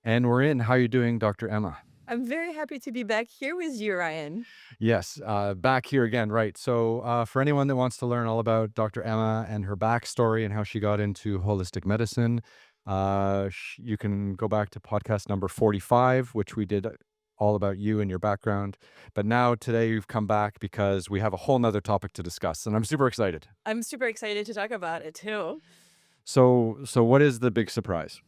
And we're in. How are you doing, Dr. Emma? I'm very happy to be back here with you, Ryan. Yes, back here again, right. So, for anyone that wants to learn all about Dr. Emma and her backstory and how she got into holistic medicine, you can go back to podcast number 45, which we did all about you and your background. But now, today, you've come back because we have a whole nother topic to discuss, and I'm super excited. I'm super excited to talk about it too. So what is the big surprise?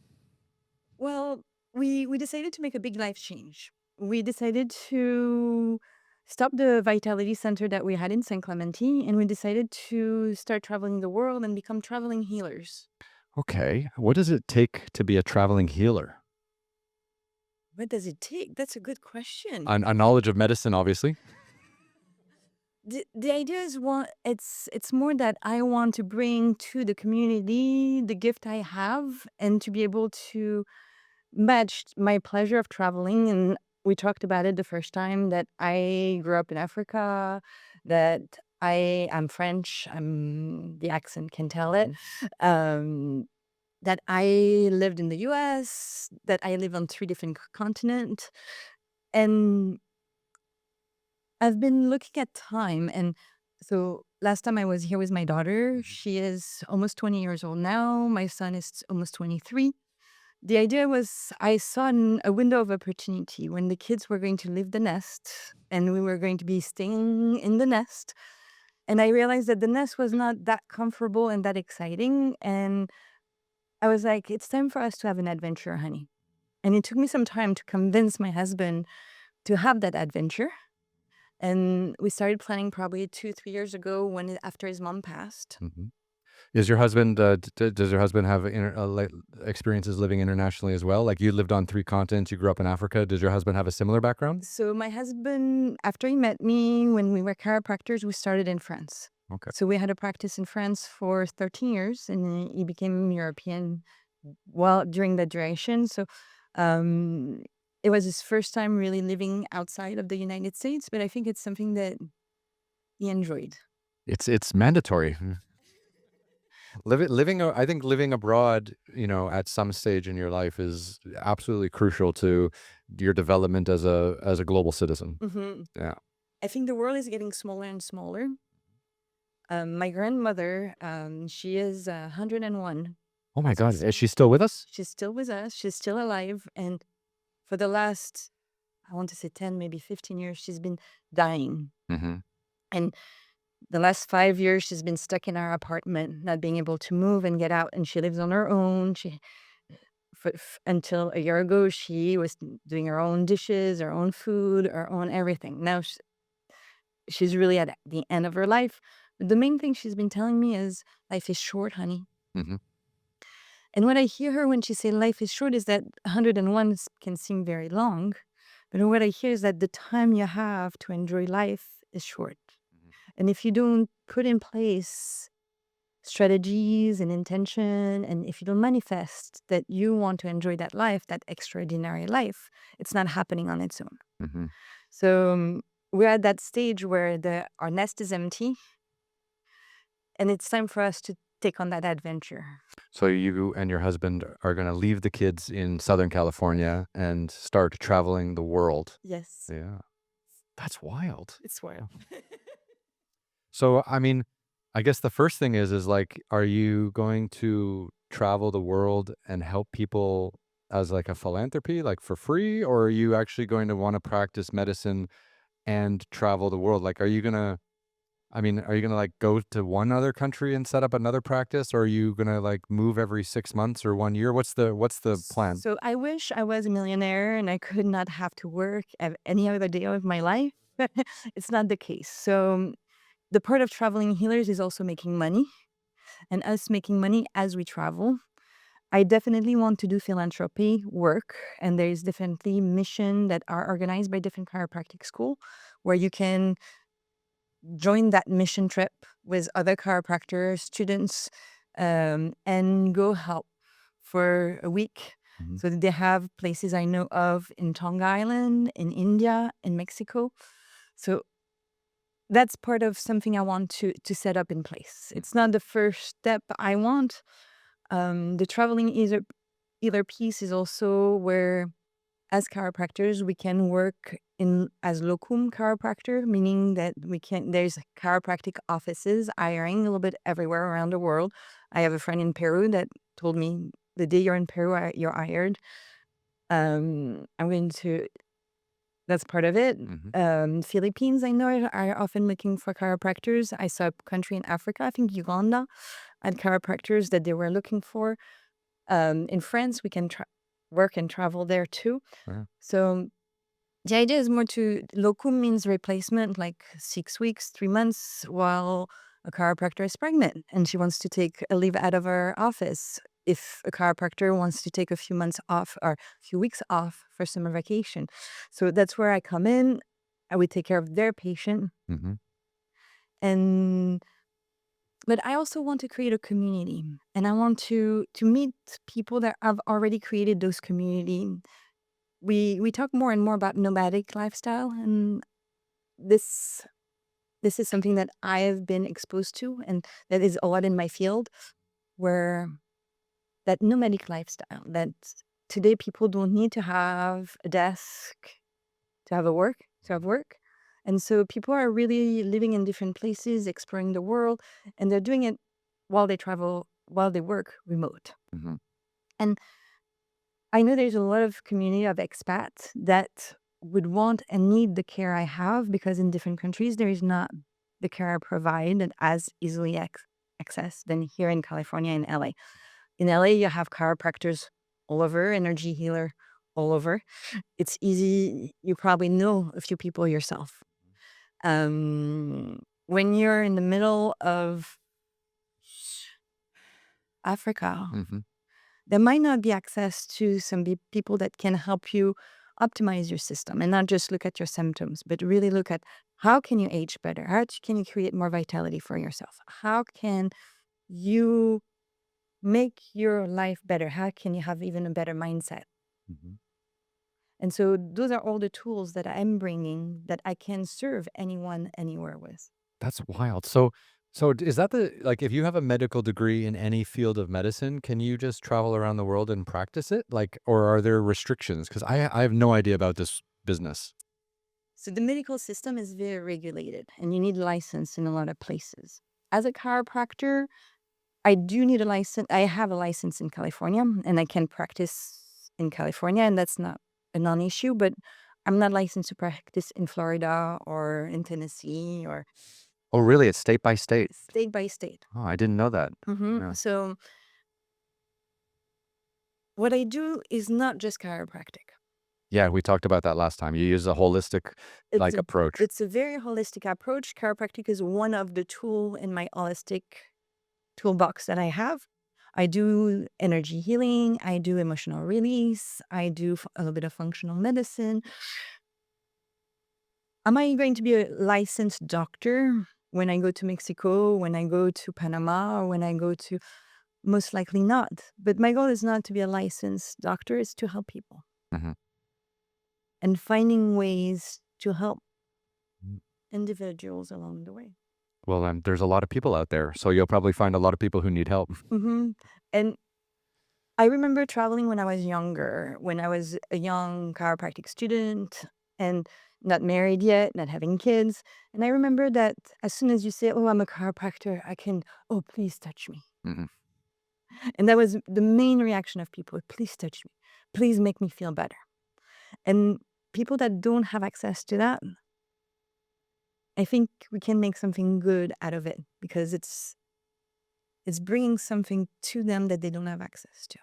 Well, we decided to make a big life change. We decided to stop the vitality center that we had in San Clemente, and we decided to start traveling the world and become traveling healers. Okay, what does it take to be a traveling healer? What does it take? That's a good question. A knowledge of medicine, obviously. The idea is it's more that I want to bring to the community the gift I have and to be able to matched my pleasure of traveling. And we talked about it the first time that I grew up in Africa, that I am French. The accent can tell it. Um, that I lived in the US, that I live on three different continents. And I've been looking at time. And so last time I was here with my daughter, she is almost 20 years old now. My son is almost 23. The idea was I saw a window of opportunity when the kids were going to leave the nest and we were going to be staying in the nest. And I realized that the nest was not that comfortable and that exciting. And I was like, it's time for us to have an adventure, honey. And it took me some time to convince my husband to have that adventure. And we started planning probably 2, 3 years ago after his mom passed. Mhm. Is your husband, does your husband have experiences living internationally as well? Like you lived on three continents, you grew up in Africa. Does your husband have a similar background? So my husband, after he met me, when we were chiropractors, we started in France. Okay. So we had a practice in France for 13 years, and he became European well during the duration. So um, it was his first time really living outside of the United States, but I think it's something that he enjoyed. It's mandatory. I think living abroad, at some stage in your life is absolutely crucial to your development as a global citizen. Hmm. Yeah. I think the world is getting smaller and smaller. My grandmother, she is 101. Oh my God. She's, Is she still with us? she's still with us. She's still alive. And for the last, I want to say 10, maybe 15 years, she's been dying. Hmm. And the last 5 years, she's been stuck in our apartment, not being able to move and get out. And she lives on her own. Until a year ago, she was doing her own dishes, her own food, her own everything. Now she's really at the end of her life. But the main thing she's been telling me is life is short, honey. Hmm. And what I hear her when she say life is short is that 101 can seem very long. But what I hear is that the time you have to enjoy life is short. And if you don't put in place strategies and intention, and if you don't manifest that you want to enjoy that life, that extraordinary life, it's not happening on its own. Hmm. So we're at that stage where our nest is empty, and it's time for us to take on that adventure. So you and your husband are going to leave the kids in Southern California and start traveling the world. Yes, Yeah. That's wild. it's wild. So, I mean, I guess the first thing is like, are you going to travel the world and help people as like a philanthropy, like for free? Or are you actually going to want to practice medicine and travel the world? Like, are you gonna like go to one other country and set up another practice? Or are you gonna like move every 6 months or 1 year? What's the plan? So I wish I was a millionaire and I could not have to work any other day of my life. But it's not the case. So the part of traveling healers is also making money and us making money as we travel. I definitely want to do philanthropy work, and there is definitely mission that are organized by different chiropractic school where you can join that mission trip with other chiropractors, students, and go help for a week. Mhm. So they have places I know of in Tonga Island, in India, in Mexico. So that's part of something I want to set up in place. It's not the first step I want. The traveling Either piece is also where, as chiropractors, we can work in as locum chiropractor, meaning that there's chiropractic offices hiring a little bit everywhere around the world. I have a friend in Peru that told me the day you're in Peru, you're hired. I'm going to That's part of it. Mhm. Philippines, I know, are often looking for chiropractors. I saw a country in Africa, I think Uganda, had chiropractors that they were looking for. In France, we can work and travel there too. Sure. So the idea is more to locum means replacement, like 6 weeks, 3 months, while a chiropractor is pregnant and she wants to take a leave out of her office. If a chiropractor wants to take a few months off or a few weeks off for summer vacation. So that's where I come in. I would take care of their patient. Mhm. And but I also want to create a community, and I want to meet people that have already created those community. We talk more and more about nomadic lifestyle, and this this is something that I've been exposed to, and that is a lot in my field, where that nomadic lifestyle, that today people don't need to have a desk to have work. And so people are really living in different places, exploring the world, and they're doing it while they travel, while they work remote. Mhm. And I know there's a lot of community of expats that would want and need the care I have, because in different countries there is not the care I provide that as easily accessed than here in California and LA. In LA, you have chiropractors all over, energy healer all over. It's easy. You probably know a few people yourself. When you're in the middle of Africa, Mhm. there might not be access to some people that can help you optimize your system and not just look at your symptoms, but really look at how can you age better? Can you create more vitality for yourself? How can you make your life better? How can you have even a better mindset? Mhm. And so those are all the tools that I'm bringing that I can serve anyone anywhere with. That's wild. Is that like, if you have a medical degree in any field of medicine, can you just travel around the world and practice it? Like, or are there restrictions? Because I have no idea about this business. So the medical system is very regulated and you need a license in a lot of places. As a chiropractor, I do need a license. I have a license in California and I can practice in California, and that's not a non-issue, but I'm not licensed to practice in Florida or in Tennessee or Oh, really? It's state by state. state by state. Oh, I didn't know that. Yeah. So what I do is not just chiropractic. Yeah, we talked about that last time. You use a holistic, It's like, a approach. it's a very holistic approach. Chiropractic is one of the tool in my holistic toolbox that I have. I do energy healing, I do emotional release, I do a little bit of functional medicine. Am I going to be a licensed doctor when I go to Mexico, when I go to Panama, or when I go to most likely not. But my goal is not to be a licensed doctor, it's to help people Mhm. and finding ways to help Mm. individuals along the way. Well, there's a lot of people out there, so you'll probably find a lot of people who need help. And I remember traveling when I was younger, when I was a young chiropractic student and not married yet, not having kids. And I remember that as soon as you say, "Oh, I'm a chiropractor," "Oh, please touch me." Mhm. And that was the main reaction of people: "Please touch me. Please make me feel better." And people that don't have access to that, I think we can make something good out of it because it's bringing something to them that they don't have access to.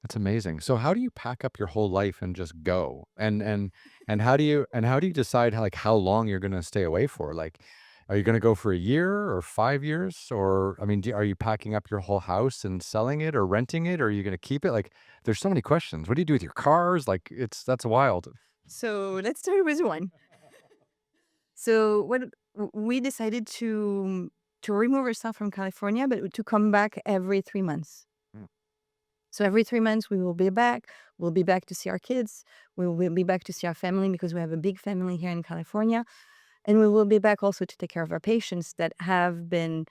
That's amazing. So how do you pack up your whole life and just go? And how do you decide like how long you're going to stay away for? Like, are you going to go for a year or 5 years? Or I mean, are you packing up your whole house and selling it or renting it? Or are you going to keep it? Like, there's so many questions. What do you do with your cars? Like, that's wild. So let's start with one. So we decided to remove ourselves from California, but to come back every 3 months. Mm. So every 3 months we will be back. We'll be back to see our kids. We will be back to see our family because we have a big family here in California, and we will be back also to take care of our patients that have been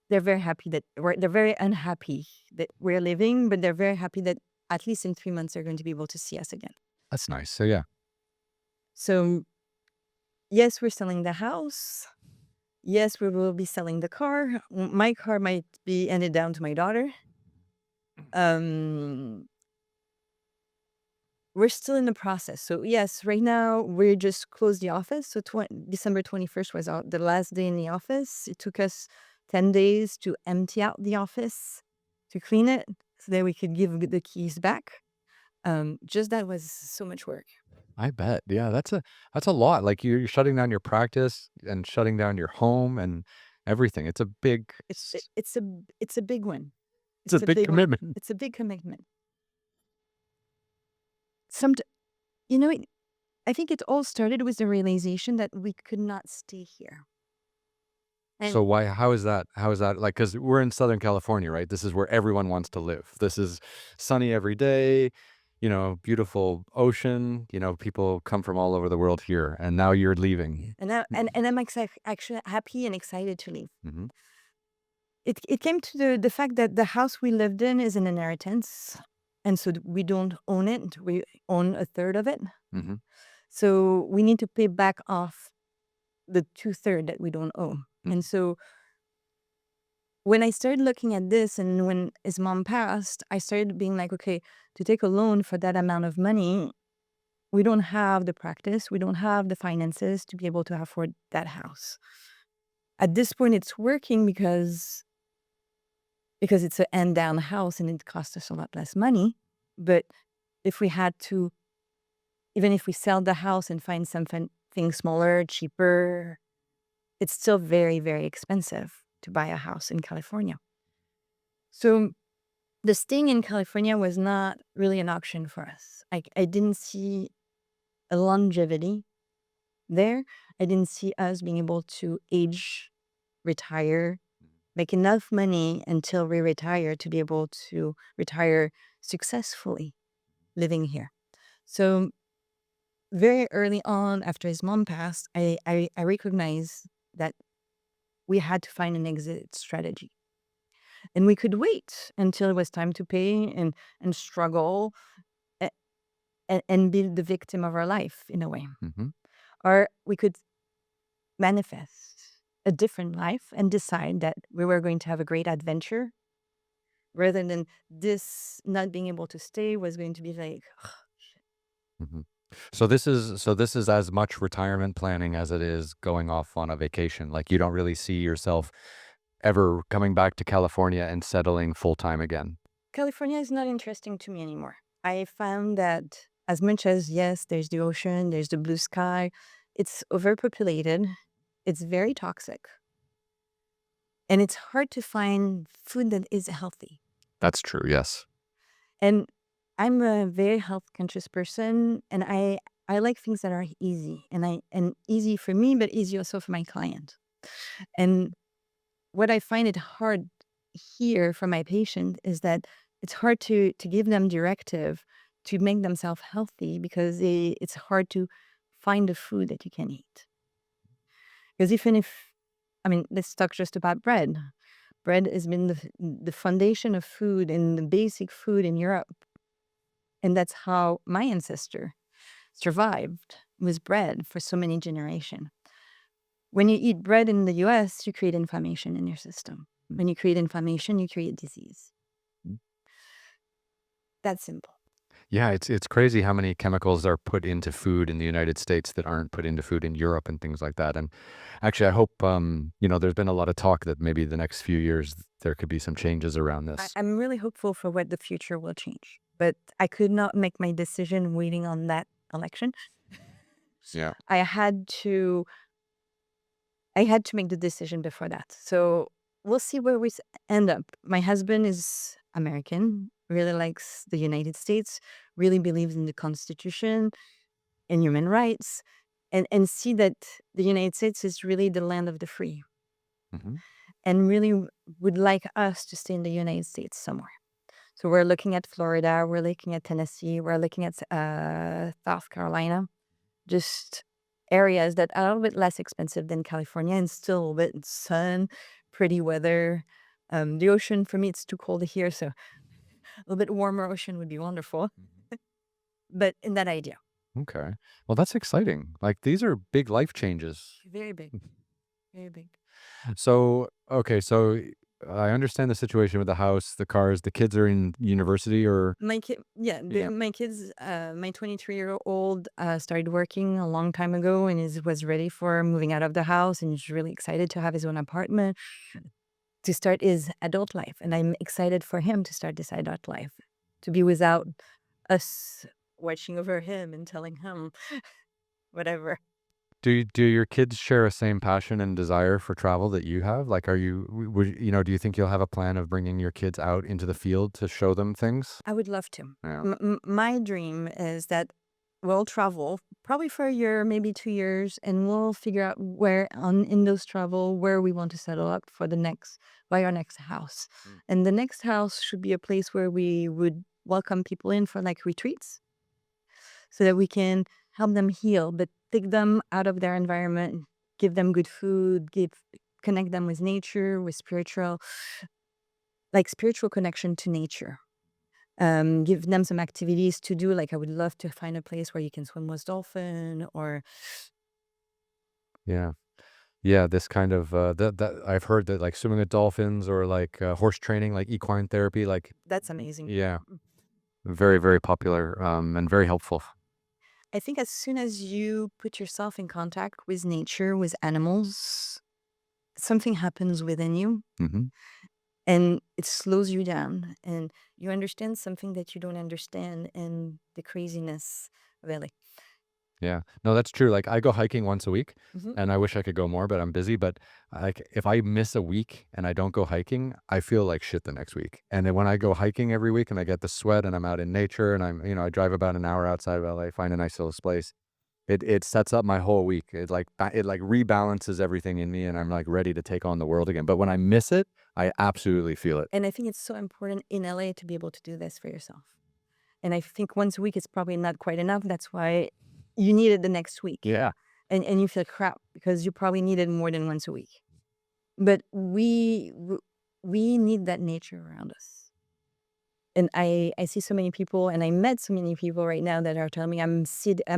they're very happy that they're very unhappy that we're leaving, but they're very happy that at least in 3 months they're going to be able to see us again. That's nice. So yeah, So yes, we're selling the house. Yes, we will be selling the car. My car might be handed down to my daughter. Um, we're still in the process. So yes, right now we just closed the office. So December 21st was the last day in the office. It took us 10 days to empty out the office, to clean it, so that we could give the keys back. Just that was so much work. I bet. Yeah, that's a lot. Like you're shutting down your practice and shutting down your home and everything. It's a big, It's a big one. it's a It's a big big one. commitment. It's a big commitment. Some, you know, I think it all started with the realization that we could not stay here. And So why? How is that? How is that? Like, because we're in Southern California, right? This is where everyone wants to live. This is sunny every day. Beautiful ocean. People come from all over the world here, and now you're leaving. and I'm actually happy and excited to leave. Hmm. It came to the fact that the house we lived in is an inheritance, and so we don't own it. We own a third of it. Hmm. So we need to pay back off the 2/3 that we don't own. And so when I started looking at this and when his mom passed, I started being like, okay, to take a loan for that amount of money, we don't have the practice, we don't have the finances to be able to afford that house. At this point, it's working because it's an end down house and it costs us a lot less money. But if we had to, even if we sell the house and find something smaller, cheaper, it's still very, very expensive to buy a house in California. So the staying in California was not really an option for us. I didn't see a longevity there. I didn't see us being able to age, retire, make enough money until we retire to be able to retire successfully living here. So very early on after his mom passed, I recognized that we had to find an exit strategy. And we could wait until it was time to pay and struggle and be the victim of our life in a way. Hmm. Or we could manifest a different life and decide that we were going to have a great adventure rather than this not being able to stay was going to be like, Hmm. So this is as much retirement planning as it is going off on a vacation. Like you don't really see yourself ever coming back to California and settling full time again. California is not interesting to me anymore. I found that as much as, yes, there's the ocean, there's the blue sky, it's overpopulated, it's very toxic, and it's hard to find food that is healthy. That's true. Yes. And I'm a very health conscious person, and I like things that are easy, and easy for me, but easy also for my client. And what I find it hard here for my patient is that it's hard to give them directive to make themselves healthy because it's hard to find the food that you can eat. Because even if, I mean, let's talk just about bread. Bread has been the foundation of food and the basic food in Europe. And that's how my ancestor survived with bread for so many generations. When you eat bread in the US, you create inflammation in your system. When you create inflammation, you create disease. Mhm. That's simple. Yeah, it's crazy how many chemicals are put into food in the United States that aren't put into food in Europe and things like that. And actually, I hope there's been a lot of talk that maybe the next few years there could be some changes around this. I'm really hopeful for what the future will change, but I could not make my decision waiting on that election. Yeah. I had to I had to make the decision before that. So we'll see where we end up. My husband is American, really likes the United States, really believes in the Constitution and human rights, and see that the United States is really the land of the free, Hmm. and really would like us to stay in the United States somewhere. So we're looking at Florida, we're looking at Tennessee, we're looking at South Carolina, just areas that are a little bit less expensive than California and still a little bit sun, pretty weather. The ocean for me, it's too cold here, so a little bit warmer ocean would be wonderful. Mhm. But in that idea, Okay. Well, that's exciting. Like, these are big life changes. very big, very big. So, okay, so I understand the situation with the house, the cars, the kids are in university or My kid, yeah, yeah. my kids, my 23-year-old started working a long time ago and was ready for moving out of the house and is really excited to have his own apartment to start his adult life. And I'm excited for him to start this adult life, to be without us watching over him and telling him whatever. Do your kids share a same passion and desire for travel that you have? Like, are you would you know, do you think you'll have a plan of bringing your kids out into the field to show them things? I would love to. Yeah. My dream is that we'll travel probably for a year, maybe 2 years, and we'll figure out where on in those travel where we want to settle up for the next by our next house. Mm. And the next house should be a place where we would welcome people in for like retreats, so that we can help them heal, but take them out of their environment, give them good food, give connect them with nature, with spiritual connection to nature. Give them some activities to do. Like I would love to find a place where you can swim with dolphin, or Yeah. Yeah, this kind of, that I've heard that, like, swimming with dolphins or, like, horse training, like equine therapy, like that's amazing. yeah, very, very popular, and very helpful. I think as soon as you put yourself in contact with nature, with animals, something happens within you Mhm. and it slows you down and you understand something that you don't understand and the craziness really. Yeah. No, that's true. Like, I go hiking once a week, Hmm. and I wish I could go more, but I'm busy. But like, if I miss a week and I don't go hiking, I feel like shit the next week. And then when I go hiking every week and I get the sweat and I'm out in nature and I drive about an hour outside of LA, find a nice little place. It sets up my whole week. It like rebalances everything in me, and I'm like ready to take on the world again. But when I miss it, I absolutely feel it. And I think it's so important in LA to be able to do this for yourself. And I think once a week is probably not quite enough. That's why you need it the next week. Yeah. And you feel crap because you probably need it more than once a week. But we need that nature around us. And I see so many people and I met so many people right now that are telling me I'm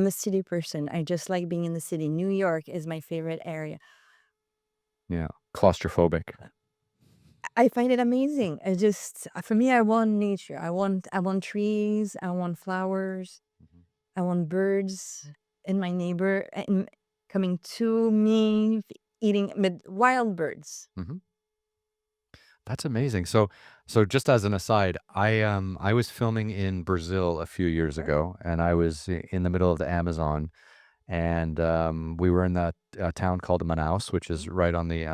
a city person. I just like being in the city. New York is my favorite area. Yeah. Claustrophobic. I find it amazing. I just for me I want nature. I want trees, I want flowers, Mhm. I want birds in my neighbor and coming to me eating wild birds. Mhm. That's amazing. So just as an aside, I was filming in Brazil a few years Sure. ago, and I was in the middle of the Amazon, and we were in that town called Manaus, which is Mhm. right on the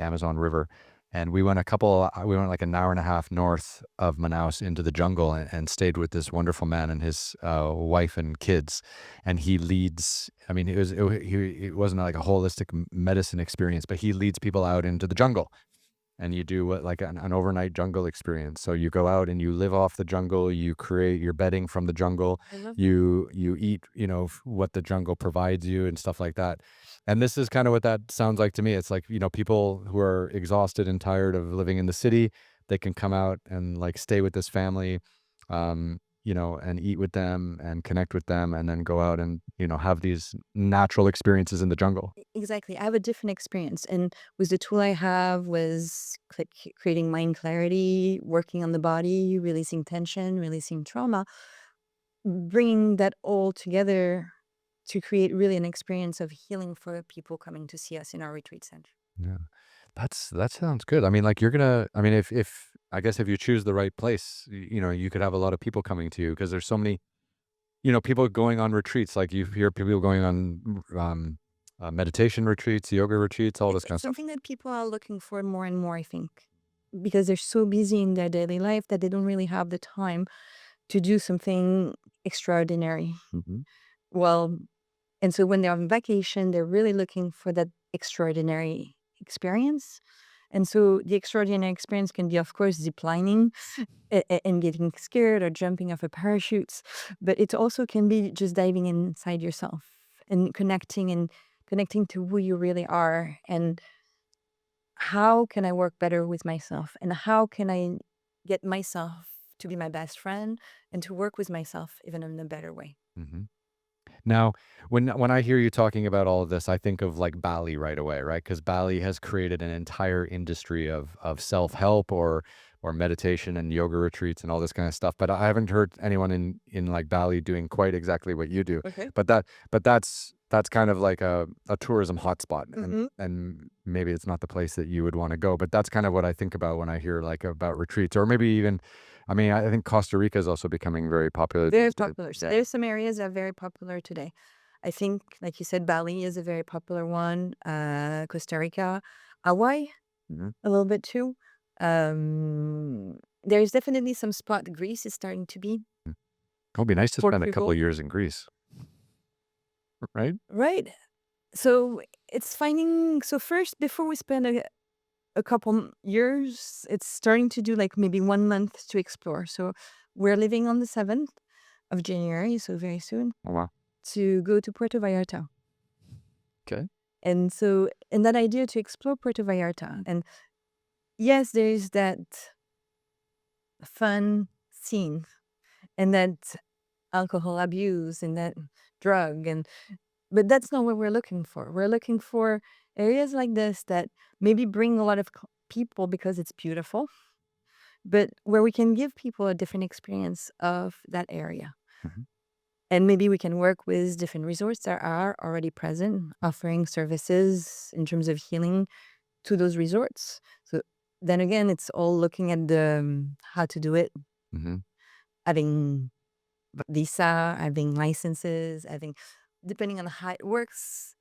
Amazon River. And we went like an hour and a half north of Manaus into the jungle and stayed with this wonderful man and his wife and kids. And he leads, I mean, it wasn't like a holistic medicine experience, but he leads people out into the jungle and you do what like an overnight jungle experience. So you go out and you live off the jungle, you create your bedding from the jungle, I love that. you eat, what the jungle provides you and stuff like that. And this is kind of what that sounds like to me. It's like, people who are exhausted and tired of living in the city, they can come out and like stay with this family, and eat with them and connect with them and then go out and, have these natural experiences in the jungle. Exactly. I have a different experience. And with the tool I have was creating mind clarity, working on the body, releasing tension, releasing trauma, bringing that all together to create really an experience of healing for people coming to see us in our retreat center. Yeah. That sounds good. I mean, like, I mean, if I guess if you choose the right place, you could have a lot of people coming to you because there's so many, people going on retreats. Like, you hear people going on, meditation retreats, yoga retreats, all this kind It's of stuff. something that people are looking for more and more, I think, because they're so busy in their daily life that they don't really have the time to do something extraordinary. Mhm. Well, and so when they're on vacation, they're really looking for that extraordinary experience. And so the extraordinary experience can be, of course, ziplining and getting scared or jumping off a parachute, but it also can be just diving inside yourself and connecting to who you really are and how can I work better with myself? And how can I get myself to be my best friend and to work with myself even in a better way? Mhm. Now, when I hear you talking about all of this, I think of like Bali right away, right? Because Bali has created an entire industry of self-help or meditation and yoga retreats and all this kind of stuff. But I haven't heard anyone in like Bali doing quite exactly what you do. Okay. But that's kind of like a tourism hotspot, Mm-hmm. and maybe it's not the place that you would want to go. But that's kind of what I think about when I hear like about retreats, or maybe even, I mean, I think Costa Rica is also becoming very popular Very these days. popular. So Yeah. there's some areas that are very popular today. I think, like you said, Bali is a very popular one. Costa Rica, Hawaii, Mhm. a little bit too. There's definitely some spot. Greece is starting to be. It would be nice to spend a couple Portugal, of years in Greece, right? right? So it's finding. So first, before we spend a couple years, it's starting to do like maybe 1 month to explore. So we're leaving on the 7th of January, so very soon, Oh, wow. to go to Puerto Vallarta. Okay. And so, and that idea to explore Puerto Vallarta, and yes, there is that fun scene and that alcohol abuse and that drug, and but that's not what we're looking for. We're looking for areas like this that maybe bring a lot of people because it's beautiful, but where we can give people a different experience of that area. Mhm. And maybe we can work with different resorts that are already present, offering services in terms of healing to those resorts. So then again, it's all looking at the how to do it, Mhm. having visa, having licenses, having depending on how it works.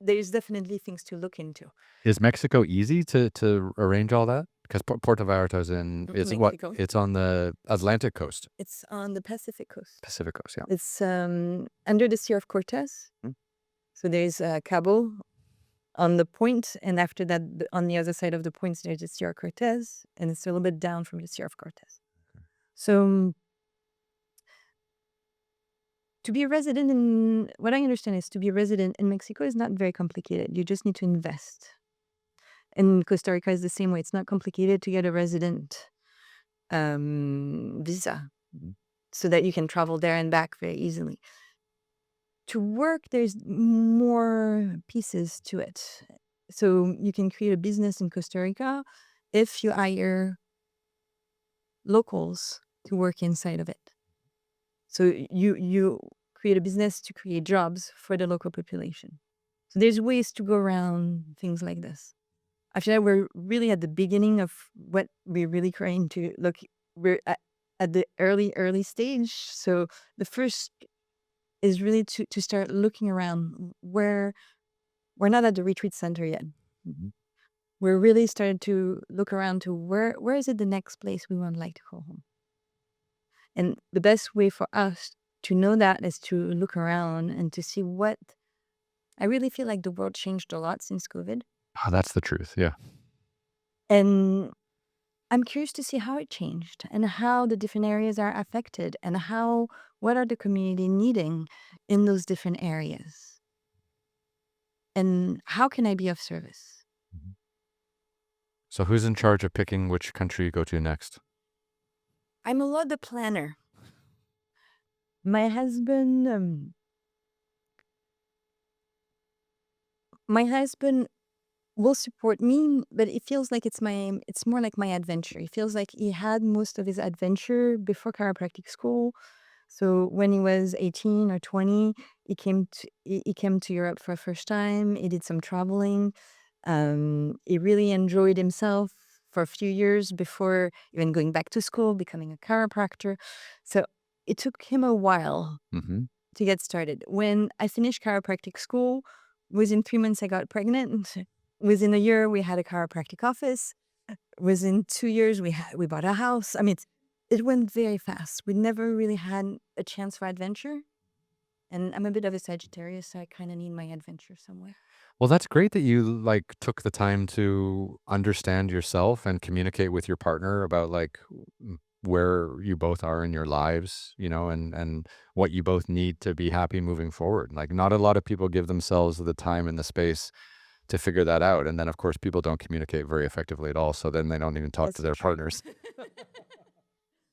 There's definitely things to look into. Is Mexico easy to arrange all that? Because Puerto Vallarta is in, is what? Mexico, It's on the Atlantic coast, it's on the Pacific coast. Pacific coast, yeah. It's under the Sea of Cortez. Mm. So there's Cabo on the point, and after that, on the other side of the points, there's the Sierra Cortez, and it's a little bit down from the Sierra of Cortez. So to be a resident in, what I understand is to be a resident in Mexico is not very complicated. You just need to invest. And Costa Rica is the same way. It's not complicated to get a resident visa Mhm. so that you can travel there and back very easily. To work, there's more pieces to it. So you can create a business in Costa Rica if you hire locals to work inside of it. So you create a business to create jobs for the local population. So there's ways to go around things like this. I feel like we're really at the beginning of what we're really trying to look. We're at the early stage. So the first is really to start looking around where we're not at the retreat center yet. Mhm. We're really starting to look around to where is it the next place we would like to call home. And the best way for us to know that is to look around and to see what I really feel like the world changed a lot since COVID. Oh, that's the truth, yeah. And I'm curious to see how it changed and how the different areas are affected and how what are the community needing in those different areas. And how can I be of service? Mhm. So who's in charge of picking which country you go to next? I'm a lot the planner. My husband, my husband will support me, but it feels like it's more like my adventure. It feels like he had most of his adventure before chiropractic school. So when he was 18 or 20, he came to Europe for the first time. He did some traveling. He really enjoyed himself for a few years before even going back to school, becoming a chiropractor. So it took him a while Mhm. to get started. When I finished chiropractic school, within 3 months I got pregnant. Within a year we had a chiropractic office. Within 2 years we bought a house. I mean, it went very fast. We never really had a chance for adventure. And I'm a bit of a Sagittarius, so I kind of need my adventure somewhere. Well, that's great that you, like, took the time to understand yourself and communicate with your partner about, like, where you both are in your lives, and what you both need to be happy moving forward. Like, not a lot of people give themselves the time and the space to figure that out. And then, of course, people don't communicate very effectively at all. So then they don't even talk to That's their true. partners.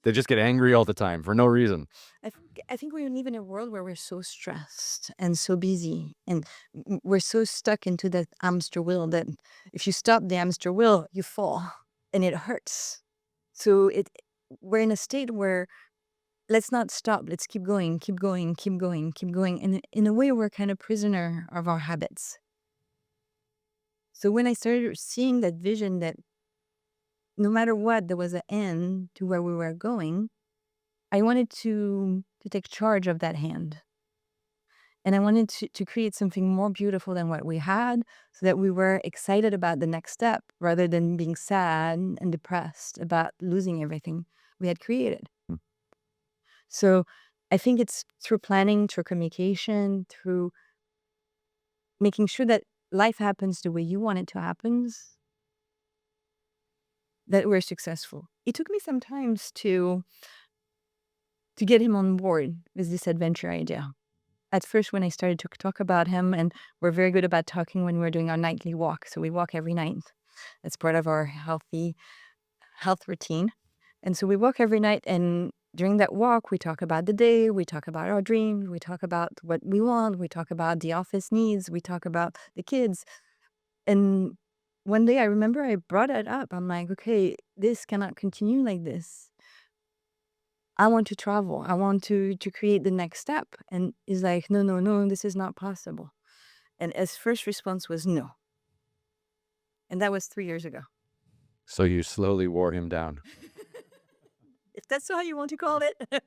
They just get angry all the time for no reason. I think we live in a world where we're so stressed and so busy, and we're so stuck into that hamster wheel that if you stop the hamster wheel, you fall and it hurts. So we're in a state where let's not stop. Let's keep going, keep going, keep going, keep going. And in a way, we're kind of prisoner of our habits. So when I started seeing that vision that no matter what, there was an end to where we were going, I wanted to take charge of that hand. And I wanted to create something more beautiful than what we had so that we were excited about the next step rather than being sad and depressed about losing everything we had created. So I think it's through planning, through communication, through making sure that life happens the way you want it to happen, that we're successful. It took me some times to get him on board with this adventure idea. At first, when I started to talk about him, and we're very good about talking when we're doing our nightly walk. So we walk every night. That's part of our health routine. And so we walk every night, and during that walk, we talk about the day, we talk about our dreams, we talk about what we want, we talk about the office needs, we talk about the kids. And one day I remember I brought it up. I'm like, okay, this cannot continue like this. I want to travel. I want to create the next step. And he's like, no, no, no, this is not possible. And his first response was no. And that was 3 years ago. So you slowly wore him down. If that's how you want to call it.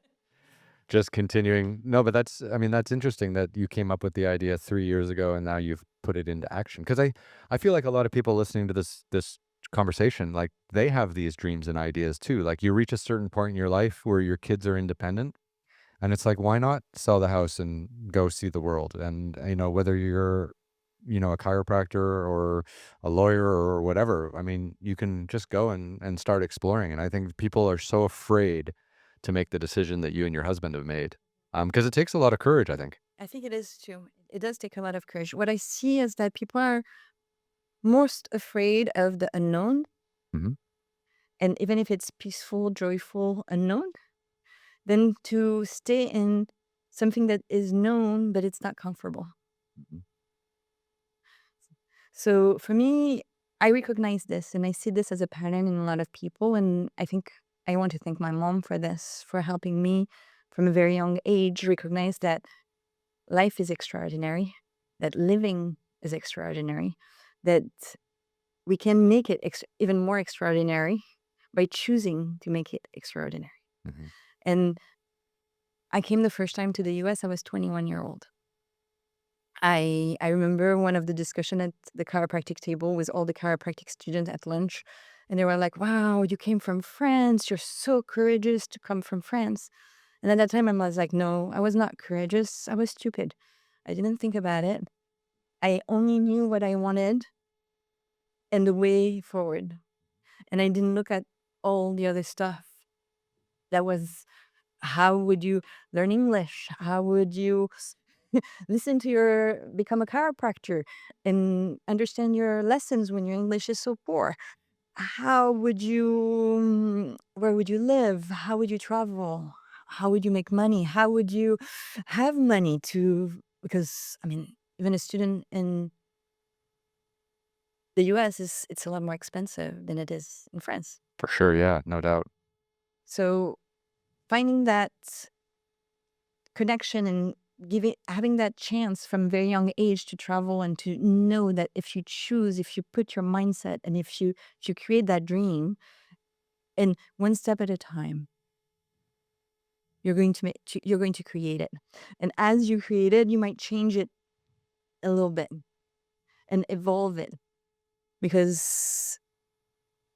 Just continuing. No, but I mean, that's interesting that you came up with the idea 3 years ago and now you've put it into action. Because I feel like a lot of people listening to this conversation, like they have these dreams and ideas too. Like you reach a certain point in your life where your kids are independent. And it's like, why not sell the house and go see the world? And, whether you're, a chiropractor or a lawyer or whatever, I mean, you can just go and start exploring. And I think people are so afraid to make the decision that you and your husband have made. Because it takes a lot of courage, I think. I think it is too. It does take a lot of courage. What I see is that people are most afraid of the unknown. Hmm. And even if it's peaceful, joyful, unknown, then to stay in something that is known, but it's not comfortable. So for me, I recognize this and I see this as a pattern in a lot of people. And I think I want to thank my mom for this, for helping me from a very young age recognize that life is extraordinary, that living is extraordinary, that we can make it even more extraordinary by choosing to make it extraordinary. Hmm. And I came the first time to the US, I was 21-year-old. I remember one of the discussion at the chiropractic table with all the chiropractic students at lunch, and they were like, "Wow, you came from France. You're so courageous to come from France." And at that time, I was like, "No, I was not courageous. I was stupid. I didn't think about it. I only knew what I wanted and the way forward, and I didn't look at all the other stuff. That was how would you learn English? How would you listen to become a chiropractor and understand your lessons when your English is so poor? How would where would you live? How would you travel? How would you make money? How would you have money because I mean, even a student in the US it's a lot more expensive than it is in France. For sure. Yeah, no doubt. So finding that connection and having that chance from a very young age to travel and to know that if you choose, if you put your mindset and if you create that dream and one step at a time, you're going to create it. And as you create it, you might change it a little bit and evolve it, because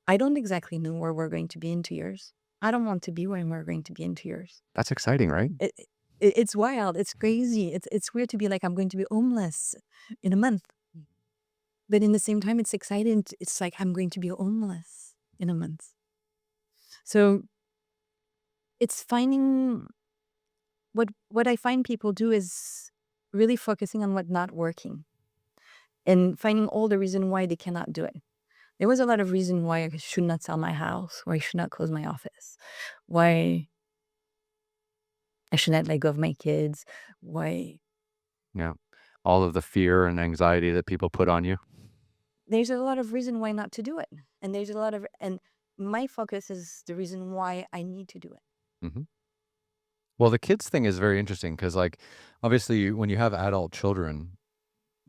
I don't exactly know where we're going to be in 2 years. I don't want to be where we're going to be in 2 years. That's exciting, right? It's wild. It's crazy. It's weird to be like, I'm going to be homeless in a month. But in the same time, it's exciting. It's like, I'm going to be homeless in a month. So it's finding what I find people do is really focusing on what not working and finding all the reason why they cannot do it. There was a lot of reason why I should not sell my house, why I should not close my office, why I should not let go of my kids, why Yeah. All of the fear and anxiety that people put on you. there's a lot of reason why not to do it. And there's a lot of, and my focus is the reason why I need to do it. Hmm. Well, the kids thing is very interesting because, like, obviously, when you have adult children,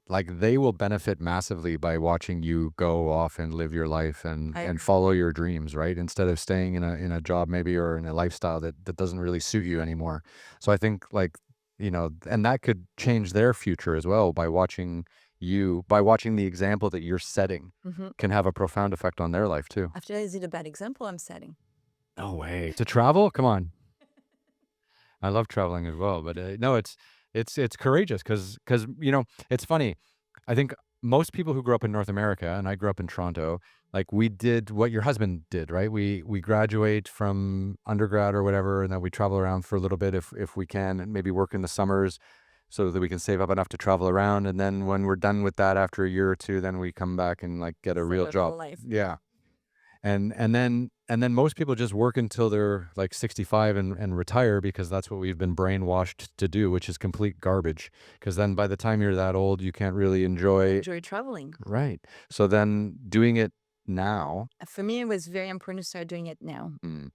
like they will benefit massively by watching you go off and live your life I and agree. follow your dreams, right? Instead of staying in a job maybe or in a lifestyle that doesn't really suit you anymore. So I think like, and that could change their future as well by watching by watching the example that you're setting Hmm. can have a profound effect on their life too. After is it a bad example I'm setting? No way. To travel? Come on. I love traveling as well, but no, it's courageous because it's funny. I think most people who grew up in North America, and I grew up in Toronto, like we did what your husband did, right? We graduate from undergrad or whatever, and then we travel around for a little bit if we can, and maybe work in the summers so that we can save up enough to travel around. And then when we're done with that after a year or two, then we come back and like get a real Settle for job. life. Yeah. And then most people just work until they're like 65 and retire because that's what we've been brainwashed to do, which is complete garbage. Because then by the time you're that old, you can't really enjoy. Enjoy traveling. Right. So then doing it now. For me, it was very important to start doing it now. Mm,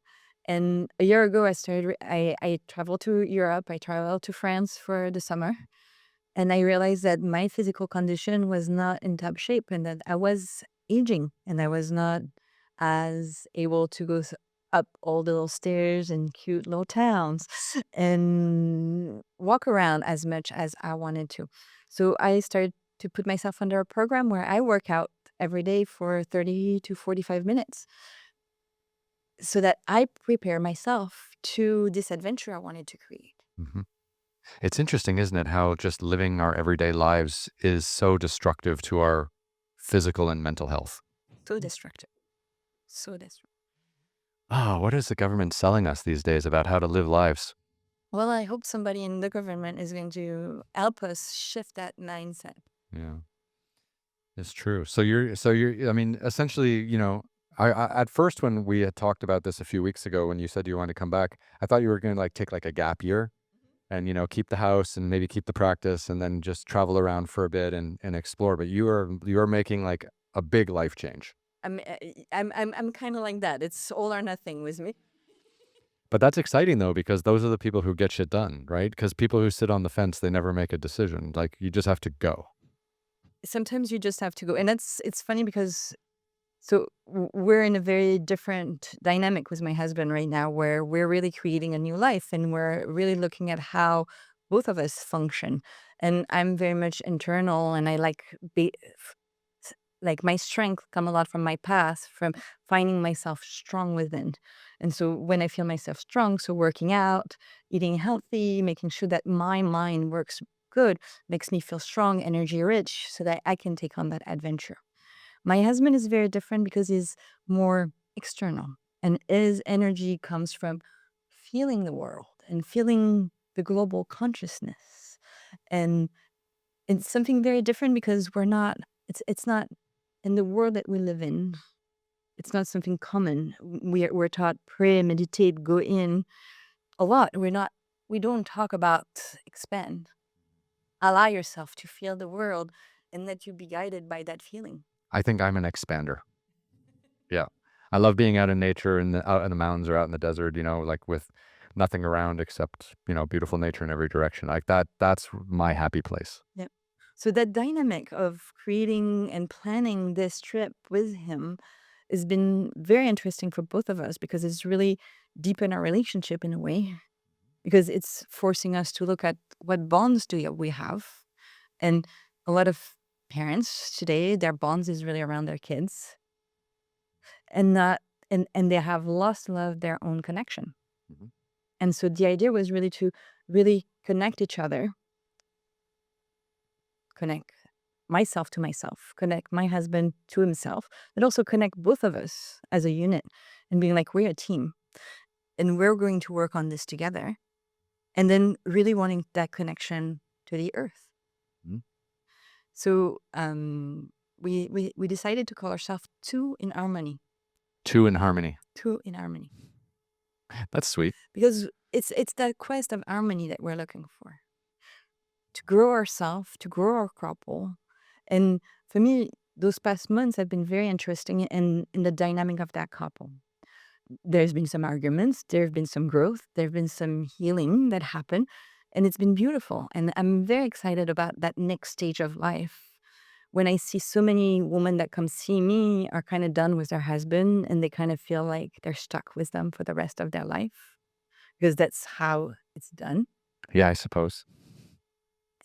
And a year ago, I traveled to Europe. I traveled to France for the summer. And I realized that my physical condition was not in top shape and that I was aging and I was not as able to go up all the little stairs in cute little towns and walk around as much as I wanted to. So I started to put myself under a program where I work out every day for 30 to 45 minutes so that I prepare myself to this adventure I wanted to create. mhm. It's interesting, isn't it, how just living our everyday lives is so destructive to our physical and mental health. So destructive. So destructive. Oh, what is the government selling us these days about how to live lives? Well, I hope somebody in the government is going to help us shift that mindset. Yeah. It's true. So you're I mean, essentially, I at first when we had talked about this a few weeks ago when you said you wanted to come back, I thought you were going to like take like a gap year and keep the house and maybe keep the practice and then just travel around for a bit and explore, but you are making like a big life change. I'm kind of like that. It's all or nothing with me. But that's exciting though because those are the people who get shit done, right? Cuz people who sit on the fence, they never make a decision. Like you just have to go. Sometimes you just have to go, and it's funny because we're in a very different dynamic with my husband right now, where we're really creating a new life, and we're really looking at how both of us function. And I'm very much internal, and I like my strength come a lot from my past, from finding myself strong within. And so when I feel myself strong, so working out, eating healthy, making sure that my mind works good, makes me feel strong, energy rich, so that I can take on that adventure. My husband is very different because he's more external, and his energy comes from feeling the world and feeling the global consciousness. And it's something very different because it's not in the world that we live in. It's not something common. We're taught pray, meditate, go in a lot. We don't talk about expand. Allow yourself to feel the world and let you be guided by that feeling. I think I'm an expander. Yeah. I love being out in nature and out in the mountains or out in the desert, like with nothing around except, beautiful nature in every direction. Like that's my happy place. Yeah. So that dynamic of creating and planning this trip with him has been very interesting for both of us because it's really deepened our relationship in a way, because it's forcing us to look at what bonds do we have. And a lot of parents today, their bonds is really around their kids, and not and they have lost a lot of their own connection. Mhm. And so the idea was really to really connect each other, connect myself to myself, connect my husband to himself, but also connect both of us as a unit and being like, we're a team and we're going to work on this together. And then really wanting that connection to the earth. Mhm. So we decided to call ourselves Two in Harmony. Two in harmony. Two in Harmony. That's sweet. Because it's that quest of harmony that we're looking for. To grow ourselves, to grow our couple. And for me, those past months have been very interesting in the dynamic of that couple. There's been some arguments, there have been some growth, there have been some healing that happened, and it's been beautiful. And I'm very excited about that next stage of life. When I see so many women that come see me are kind of done with their husband and they kind of feel like they're stuck with them for the rest of their life because that's how it's done. Yeah, I suppose.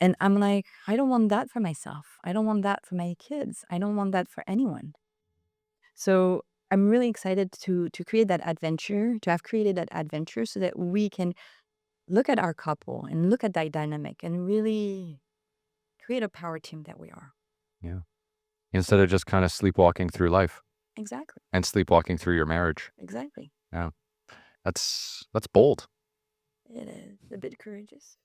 And I'm like, I don't want that for myself. I don't want that for my kids. I don't want that for anyone. So I'm really excited to create that adventure, to have created that adventure so that we can look at our couple and look at that dynamic and really create a power team that we are. Yeah. Instead of just kind of sleepwalking through life Exactly. and sleepwalking through your marriage. Exactly. Yeah. That's bold. It is a bit courageous.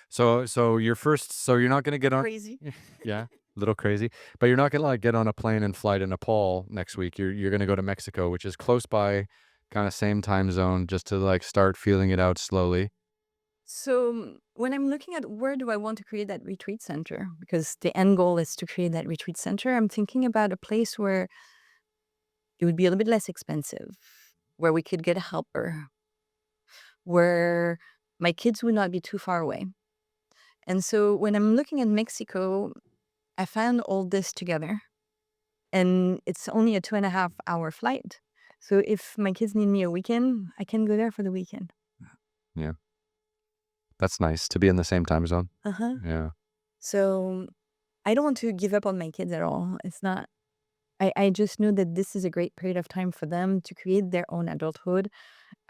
So you're not gonna get on. Crazy. Yeah, a little crazy, but you're not gonna like get on a plane and fly to Nepal next week. You're gonna go to Mexico, which is close by, kind of same time zone, just to like start feeling it out slowly. So when I'm looking at where do I want to create that retreat center, because the end goal is to create that retreat center, I'm thinking about a place where it would be a little bit less expensive, where we could get a helper, where my kids would not be too far away. And so when I'm looking at Mexico, I found all this together and it's only a 2.5 hour flight. So if my kids need me a weekend, I can go there for the weekend. Yeah, that's nice to be in the same time zone. Uh-huh. Yeah. So I don't want to give up on my kids at all. It's not, I just know that this is a great period of time for them to create their own adulthood.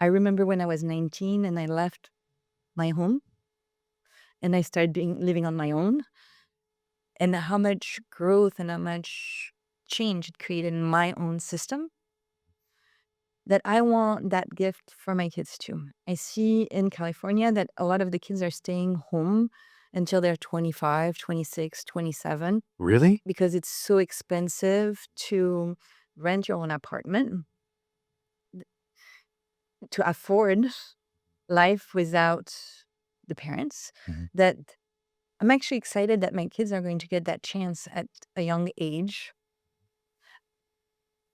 I remember when I was 19 and I left my home and I started living on my own, and how much growth and how much change it created in my own system, that I want that gift for my kids too. I see in California that a lot of the kids are staying home until they're 25, 26, 27 Really? because it's so expensive to rent your own apartment, to afford life without the parents, Mhm. that I'm actually excited that my kids are going to get that chance at a young age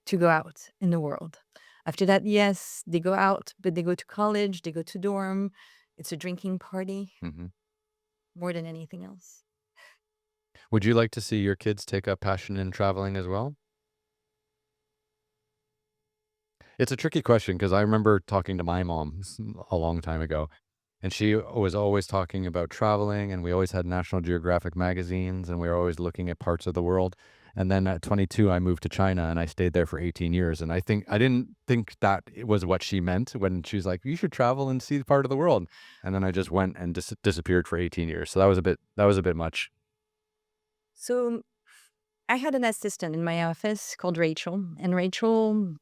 to go out in the world. After that, yes, they go out, but they go to college, they go to dorm. It's a drinking party Mhm. more than anything else. Would you like to see your kids take up passion in traveling as well? It's a tricky question because I remember talking to my mom a long time ago, and she was always talking about traveling, and we always had National Geographic magazines, and we were always looking at parts of the world. And then at 22, I moved to China, and I stayed there for 18 years. And I didn't think that it was what she meant when she was like, "You should travel and see part of the world." And then I just went and disappeared for 18 years. So that was a bit much. So I had an assistant in my office called Rachel, and Rachel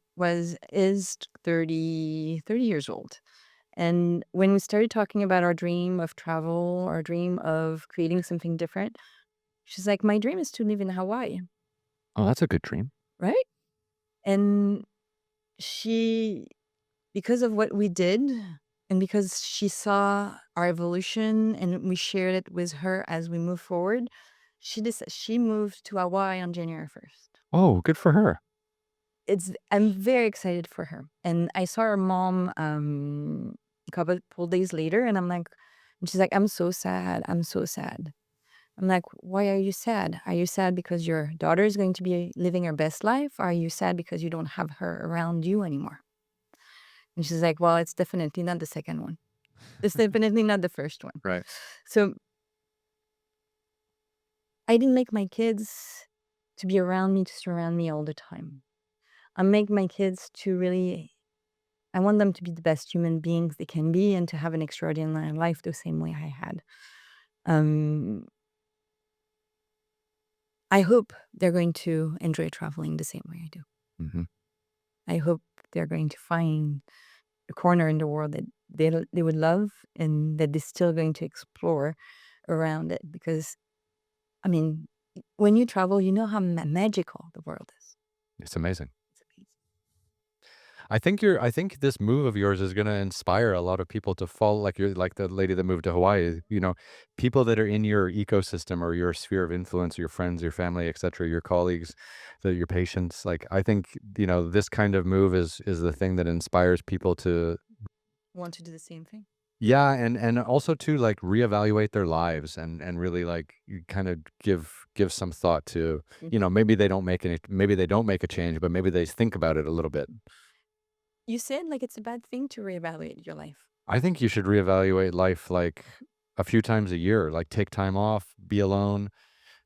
is 30 years old. And when we started talking about our dream of travel, our dream of creating something different, she's like, my dream is to live in Hawaii, Oh, that's a good dream. right? And she, because of what we did, and because she saw our evolution and we shared it with her as we move forward, she moved to Hawaii on January 1st. Oh, good for her. I'm very excited for her. And I saw her mom a couple days later, and and she's like, I'm so sad. I'm so sad. I'm like, why are you sad? Are you sad because your daughter is going to be living her best life? Or are you sad because you don't have her around you anymore? And she's like, well, it's definitely not the second one. It's definitely not the first one. Right. So I didn't make my kids to be around me, to surround me all the time. I make my kids to really, I want them to be the best human beings they can be and to have an extraordinary life the same way I had. Um, I hope they're going to enjoy traveling the same way I do. Hmm. I hope they're going to find a corner in the world that they would love and that they're still going to explore around it, because I mean, when you travel, you know how magical the world is. It's amazing. It's amazing. I think this move of yours is gonna inspire a lot of people to follow like you're like the lady that moved to Hawaii, people that are in your ecosystem or your sphere of influence, your friends, your family, etcetera, your colleagues, your patients. Like, I think, this kind of move is the thing that inspires people to. Want to do the same thing? Yeah, and also to, like, reevaluate their lives and really, like, you kinda give some thought to, Mhm. maybe they don't make a change, but maybe they think about it a little bit. You said like it's a bad thing to reevaluate your life. I think you should reevaluate life, like, a few times a year, like, take time off, be alone,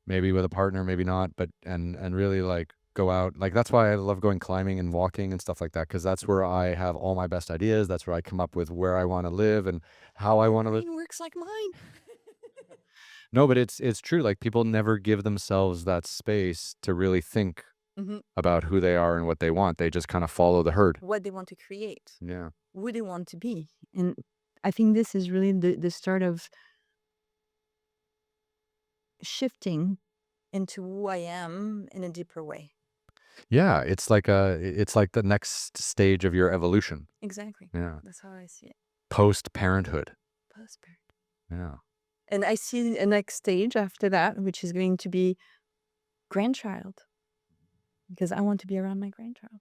maybe with a partner, maybe not, but and really, like, go out. Like, that's why I love going climbing and walking and stuff like that, because that's where I have all my best ideas, that's where I come up with where I wanna live and how I Your wanna live. brain works like mine. No, but it's true, like, people never give themselves that space to really think Mhm. about who they are and what they want, they just kinda follow the herd. What they want to create, Yeah. who they want to be. And I think this is really the start of shifting into who I am in a deeper way. Yeah, it's like the next stage of your evolution. Exactly. Yeah. That's how I see it. Post-parenthood. Prosper. Yeah. And I see a next stage after that, which is going to be grandchild, because I want to be around my grandchild.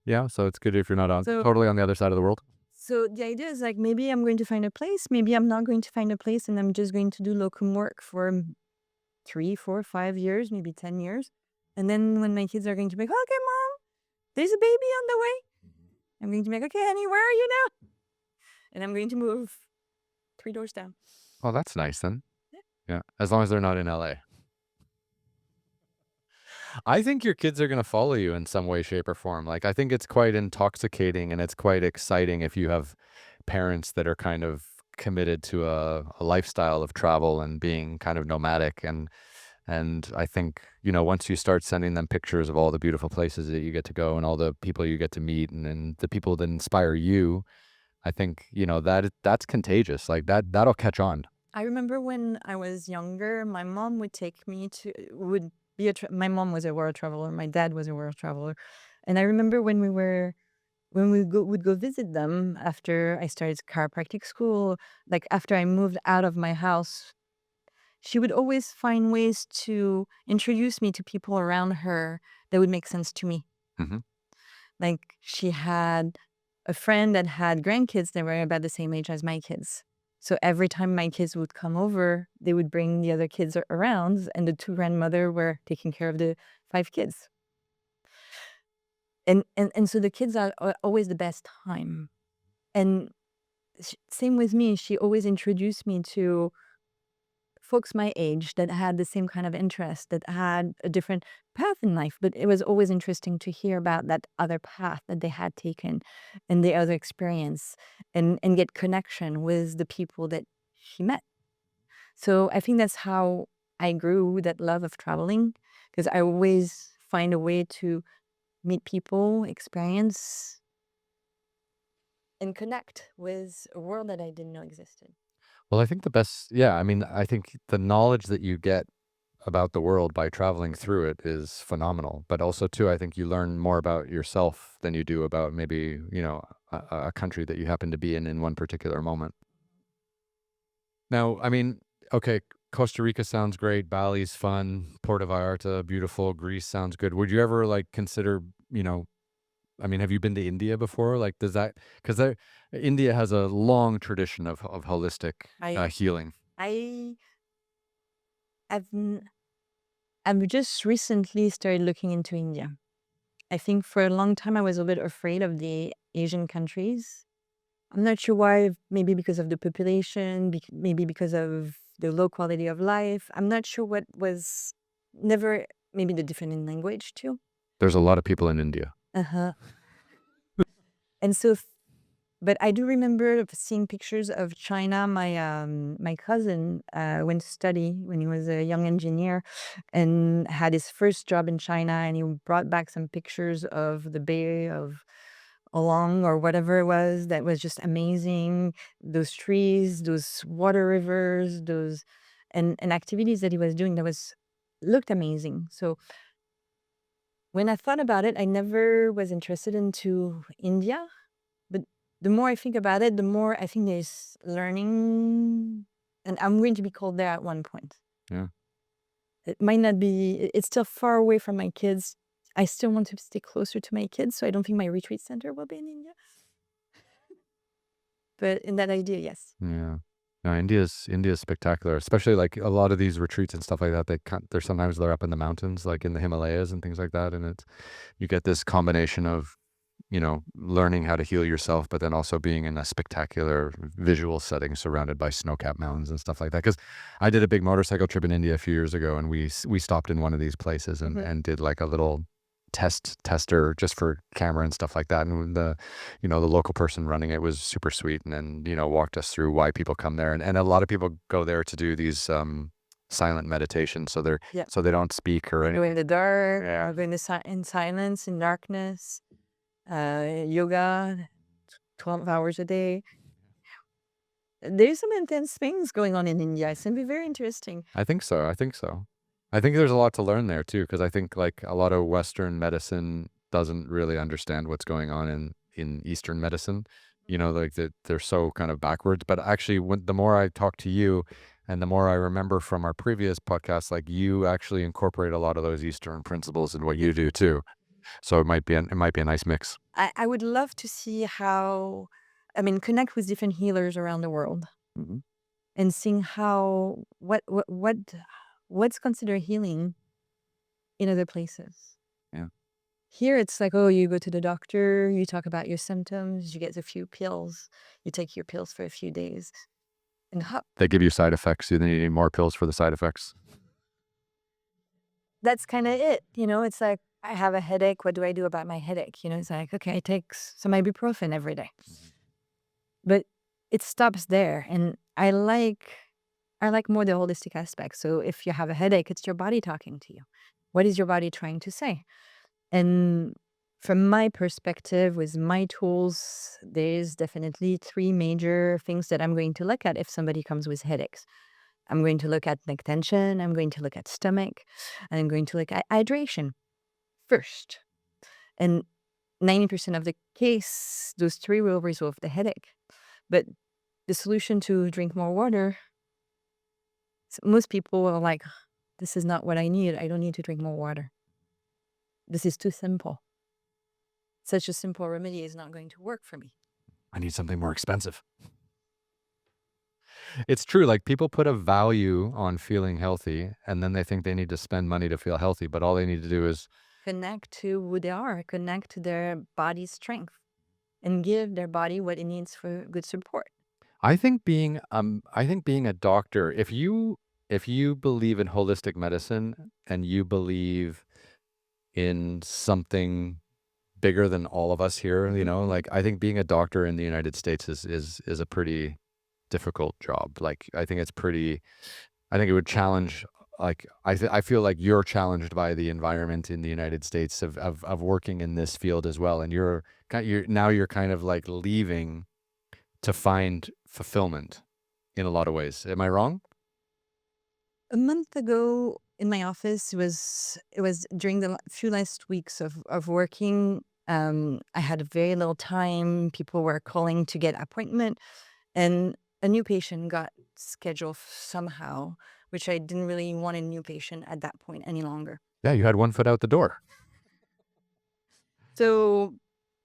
Yeah, so it's good if you're not on So totally on the other side of the world. so the idea is like maybe I'm going to find a place, maybe I'm not going to find a place and I'm just going to do locum work for 3, 4, 5 years, maybe 10 years. And then when my kids are going to be like, okay, mom, there's a baby on the way. I'm going to be like, okay, honey, where are you now? And I'm going to move 3 doors down. Oh, that's nice then. Yeah. Yeah, as long as they're not in LA. I think your kids are gonna follow you in some way, shape, or form. Like, I think it's quite intoxicating and it's quite exciting if you have parents that are kind of committed to a lifestyle of travel and being kind of nomadic, and I think, once you start sending them pictures of all the beautiful places that you get to go and all the people you get to meet and the people that inspire you, I think, that's contagious. Like, that'll catch on. I remember when I was younger, my mom would take me to, would be my mom was a world traveler, my dad was a world traveler. And I remember when we would go visit them after I started chiropractic school, like after I moved out of my house, she would always find ways to introduce me to people around her that would make sense to me. Mhm. Like she had a friend that had grandkids that were about the same age as my kids. So every time my kids would come over, they would bring the other kids around, and the two grandmother were taking care of the 5 kids. And so the kids are always the best time. And same with me, she always introduced me to folks my age that had the same kind of interest, that had a different path in life. But it was always interesting to hear about that other path that they had taken and the other experience, and get connection with the people that she met. So I think that's how I grew that love of traveling, because I always find a way to meet people, experience, and connect with a world that I didn't know existed. Well, I think the best yeah, I mean, I think the knowledge that you get about the world by traveling through it is phenomenal, but also too, I think you learn more about yourself than you do about maybe, a country that you happen to be in one particular moment. Now, I mean, okay, Costa Rica sounds great, Bali's fun, Puerto Vallarta, beautiful, Greece sounds good. Would you ever, like, consider, you know I mean, have you been to India before? Like, does that 'cause India has a long tradition of holistic, I healing. I I've n- I've just recently started looking into India. I think for a long time I was a bit afraid of the Asian countries. I'm not sure why, maybe because of the population, maybe because of the low quality of life. I'm not sure what was, never, maybe the different in language too. There's a lot of people in India. Uh-huh. And so but I do remember of seeing pictures of China. My cousin went to study when he was a young engineer and had his first job in China, and he brought back some pictures of the Bay of Along or whatever it was that was just amazing. Those trees, those water rivers, those, and activities that he was doing that was looked amazing. So when I thought about it, I never was interested into India. But the more I think about it, the more I think there's learning, and I'm going to be called there at one point. Yeah. It might not be, it's still far away from my kids. I still want to stay closer to my kids, so I don't think my retreat center will be in India. But in that idea, yes. Yeah. No, India's spectacular, especially like a lot of these retreats and stuff like that. They're sometimes they're up in the mountains, like in the Himalayas and things like that. And you get this combination of, learning how to heal yourself, but then also being in a spectacular visual setting surrounded by snow-capped mountains and stuff like that. Because I did a big motorcycle trip in India a few years ago, and we stopped in one of these places and Mhm. and did like a little tester just for camera and stuff like that. And the local person running it was super sweet, and then walked us through why people come there, and a lot of people go there to do these silent meditations, Yeah. so they don't speak or Go anything. in the dark, Yeah. go in in silence, in darkness, yoga, 12 hours a day. There's some intense things going on in India. It's going to be very interesting. I think so, I think so. I think there's a lot to learn there too, because I think, like, a lot of Western medicine doesn't really understand what's going on in Eastern medicine. Like, they're so kind of backwards, but actually, the more I talk to you and the more I remember from our previous podcast, like, you actually incorporate a lot of those Eastern principles in what you do too. So it might be a nice mix. I would love to see how, I mean, connect with different healers around the world Mhm. and seeing how, what's considered healing in other places. Yeah. Here, it's like, oh, you go to the doctor, you talk about your symptoms, you get a few pills, you take your pills for a few days, and hop. They give you side effects, so then you need more pills for the side effects. That's kind of it. It's like, I have a headache. What do I do about my headache? It's like, okay, I take some ibuprofen every day. Mhm. But it stops there. And I like more the holistic aspect. So if you have a headache, it's your body talking to you. What is your body trying to say? And from my perspective, with my tools, there's definitely three major things that I'm going to look at if somebody comes with headaches. I'm going to look at neck tension, I'm going to look at stomach, and I'm going to look at hydration first. And 90% of the case, those three will resolve the headache. But the solution to drink more water, most people are like, this is not what I need. I don't need to drink more water. This is too simple. Such a simple remedy is not going to work for me. I need something more expensive. It's true, like, people put a value on feeling healthy, and then they think they need to spend money to feel healthy, but all they need to do is Connect to who they are, connect to their body's strength, and give their body what it needs for good support. I think being a doctor, if you believe in holistic medicine and you believe in something bigger than all of us here, Mhm. like, I think being a doctor in the United States is a pretty difficult job. Like, I think it would challenge, like, I feel like you're challenged by the environment in the United States of working in this field as well, and you're kind of like leaving to find fulfillment in a lot of ways. Am I wrong? A month ago in my office, it was during the few last weeks of working. I had very little time. People were calling to get appointment, and a new patient got scheduled somehow, which I didn't really want a new patient at that point any longer. Yeah, you had one foot out the door. So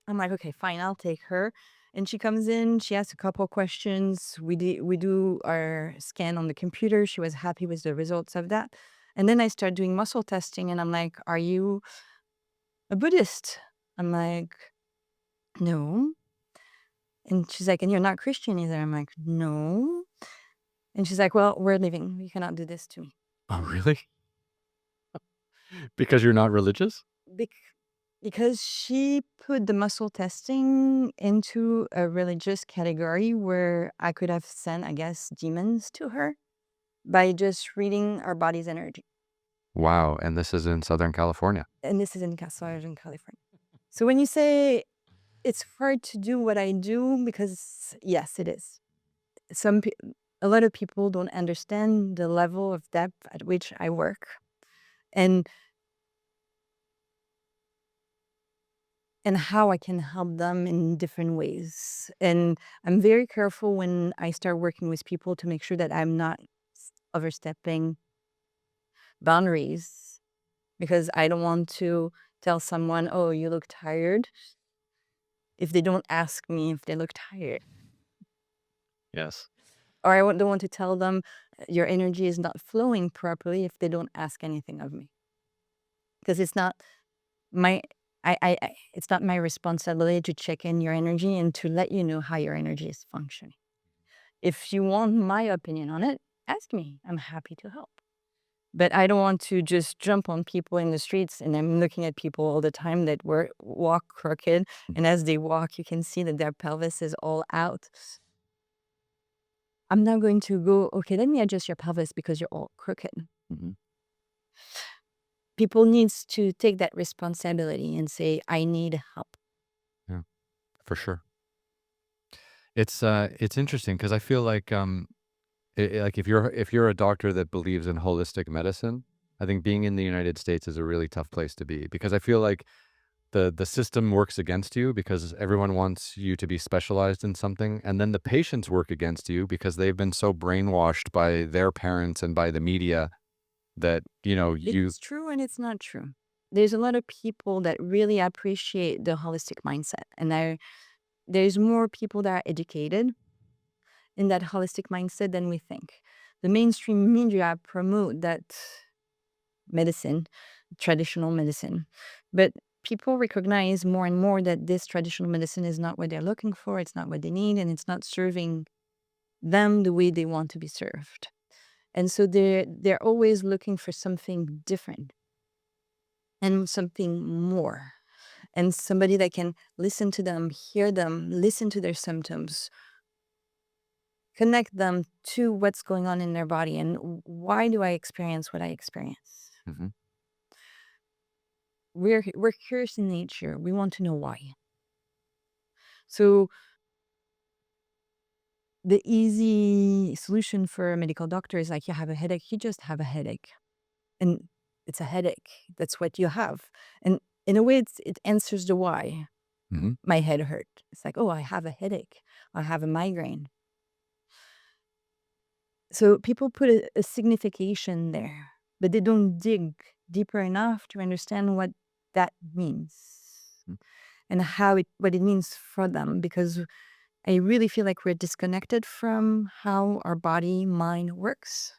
I'm like, okay, fine, I'll take her. And she comes in, she asks a couple questions. We do our scan on the computer. She was happy with the results of that. And then I start doing muscle testing, and I'm like, are you a Buddhist? I'm like, no. And she's like, and you're not Christian either. I'm like, no. And she's like, well, we're leaving. You cannot do this to me. Oh, really? Because you're not religious? Bec- because she put the muscle testing into a religious category where I could have sent, I guess, demons to her by just reading our body's energy. Wow, and this is in Southern California. And this is in Southern California. So when you say it's hard to do what I do, because yes, it is. Some pe- a a lot of people don't understand the level of depth at which I work, and how I can help them in different ways. And I'm very careful when I start working with people to make sure that I'm not overstepping boundaries, because I don't want to tell someone, "Oh, you look tired," if they don't ask me if they look tired. Yes. Or don't want to tell them, "Your energy is not flowing properly," if they don't ask anything of me. Because it's not my it's not my responsibility to check in your energy and to let you know how your energy is functioning. If you want my opinion on it, ask me. I'm happy to help. But I don't want to just jump on people in the streets, and I'm looking at people all the time that walk crooked, and as they walk, you can see that their pelvis is all out. I'm not going to go, "Okay, let me adjust your pelvis because you're all crooked." Hmm. People needs to take that responsibility and say, "I need help." Yeah, for sure. It's interesting because I feel like like if you're a doctor that believes in holistic medicine, I think being in the United States is a really tough place to be because I feel like the system works against you because everyone wants you to be specialized in something, and then the patients work against you because they've been so brainwashed by their parents and by the media that, you. It's true and it's not true. There's a lot of people that really appreciate the holistic mindset, and there's more people that are educated in that holistic mindset than we think. The mainstream media promote that medicine, traditional medicine, but people recognize more and more that this traditional medicine is not what they're looking for, it's not what they need, and it's not serving them the way they want to be served. And so they're always looking for something different and something more, and somebody that can listen to them, hear them, listen to their symptoms, connect them to what's going on in their body and why do I experience what I experience. Mhm. We're curious in nature. We want to know why. So the easy solution for a medical doctor is like, you have a headache, you just have a headache. And it's a headache. That's what you have. And in a way, it answers the why. Mhm. My head hurt. It's like, oh, I have a headache. I have a migraine. So people put a signification there, but they don't dig deeper enough to understand what that means Mm. and what it means for them. Because I really feel like we're disconnected from how our body mind works,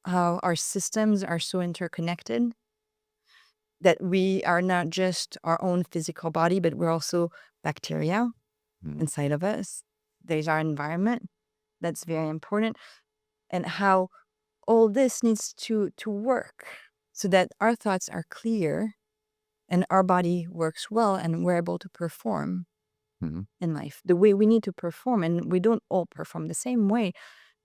how our systems are so interconnected that we are not just our own physical body, but we're also bacteria Mhm. inside of us. There's our environment. That's very important. And how all this needs to work so that our thoughts are clear and our body works well and we're able to perform Mhm. in life the way we need to perform. And we don't all perform the same way.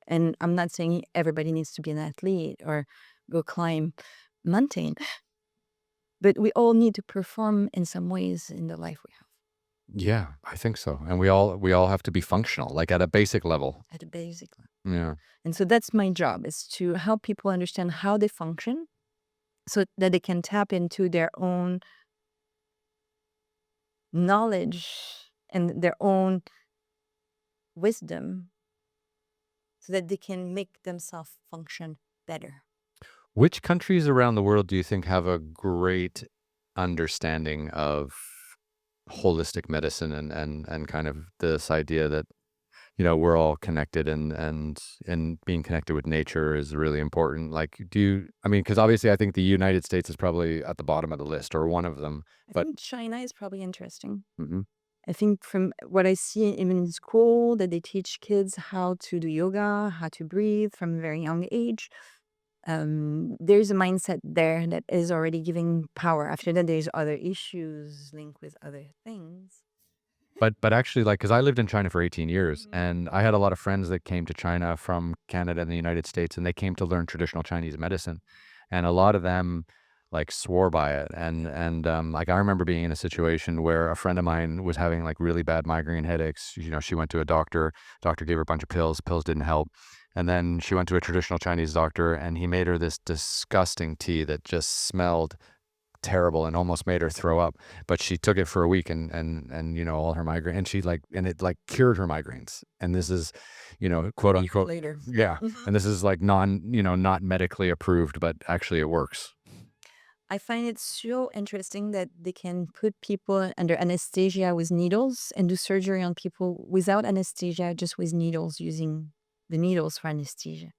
And I'm not saying everybody needs to be an athlete or go climb mountain, but we all need to perform in some ways in the life we have Yeah, I think so, and we all have to be functional, like, at a basic level. at a basic level. Yeah. And so that's my job, is to help people understand how they function so that they can tap into their own knowledge and their own wisdom so that they can make themselves function better. Which countries around the world do you think have a great understanding of holistic medicine and kind of this idea that, we're all connected and being connected with nature is really important? Like, I mean, because obviously I think the United States is probably at the bottom of the list or one of them, I but think China is probably interesting. mhm, I think from what I see even in school, that they teach kids how to do yoga, how to breathe from a very young age. There's a mindset there that is already giving power. After that, there's other issues linked with other things. but actually, like, because I lived in China for 18 years, Mhm. and I had a lot of friends that came to China from Canada and the United States, and they came to learn traditional Chinese medicine, and a lot of them, like swore by it. And like I remember being in a situation where a friend of mine was having like really bad migraine headaches. She went to a doctor. Doctor gave her a bunch of pills. Pills didn't help. And then she went to a traditional Chinese doctor, and he made her this disgusting tea that just smelled terrible and almost made her throw up. But she took it for a week, and all her migraine, and it like cured her migraines. And this is, quote Years unquote, later. yeah. Mhm. And this is like not medically approved, but actually it works. I find it so interesting that they can put people under anesthesia with needles and do surgery on people without anesthesia, just with needles, using the needles for anesthesia.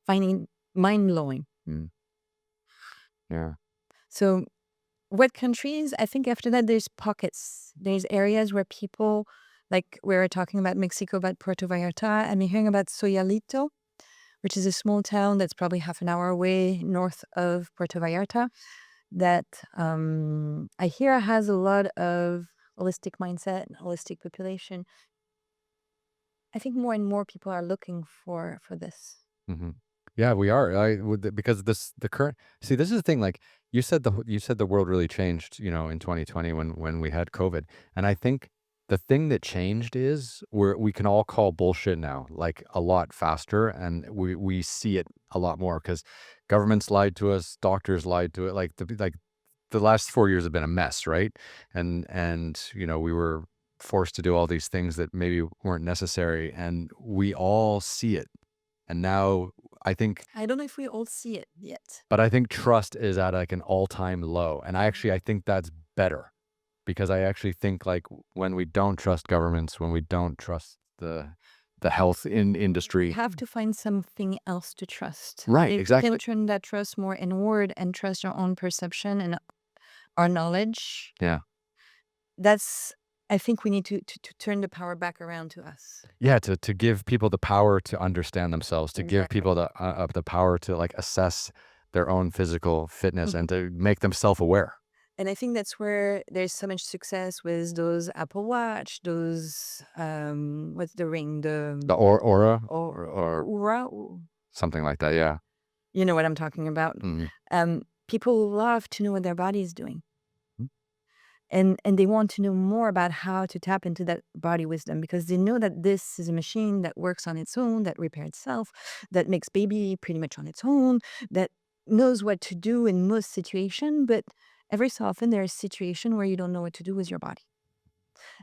Finding mind blowing. Mm, yeah. So, what countries? I think after that, there's pockets. There's areas where people, like we were talking about Mexico, about Puerto Vallarta. I'm hearing about Soyalito, which is a small town that's probably half an hour away north of Puerto Vallarta, that I hear has a lot of holistic mindset and holistic population. I think more and more people are looking for this. hmm Yeah, we are. Because the current, see, this is the thing. Like you said the world really changed, in 2020 when we had COVID. And I think the thing that changed is we can all call bullshit now, like a lot faster, and we see it a lot more because governments lied to us, doctors lied to it. The last 4 years have been a mess, right? And we were forced to do all these things that maybe weren't necessary, and we all see it. And now I think I don't know if we all see it yet. but I think trust is at, like, an all-time low, and I think that's better because I actually think, like, when we don't trust governments, when we don't trust the health We industry. have to find something else to trust. Right, If we can exactly. turn that trust more inward and trust our own perception and our knowledge, Yeah. that's, I think we need to turn the power back around to us. Yeah, to give people the power to understand themselves, to give Exactly. people the power to, like, assess their own physical fitness Mhm. and to make them self-aware. And I think that's where there's so much success with those Apple Watch, those what's the ring, the The aura or or Oura, something like that, yeah. you know what I'm talking about. Mhm. People love to know what their body is doing, Mm, and they want to know more about how to tap into that body wisdom because they know that this is a machine that works on its own, that repairs itself, that makes baby pretty much on its own, that knows what to do in most situation. But every so often there's a situation where you don't know what to do with your body.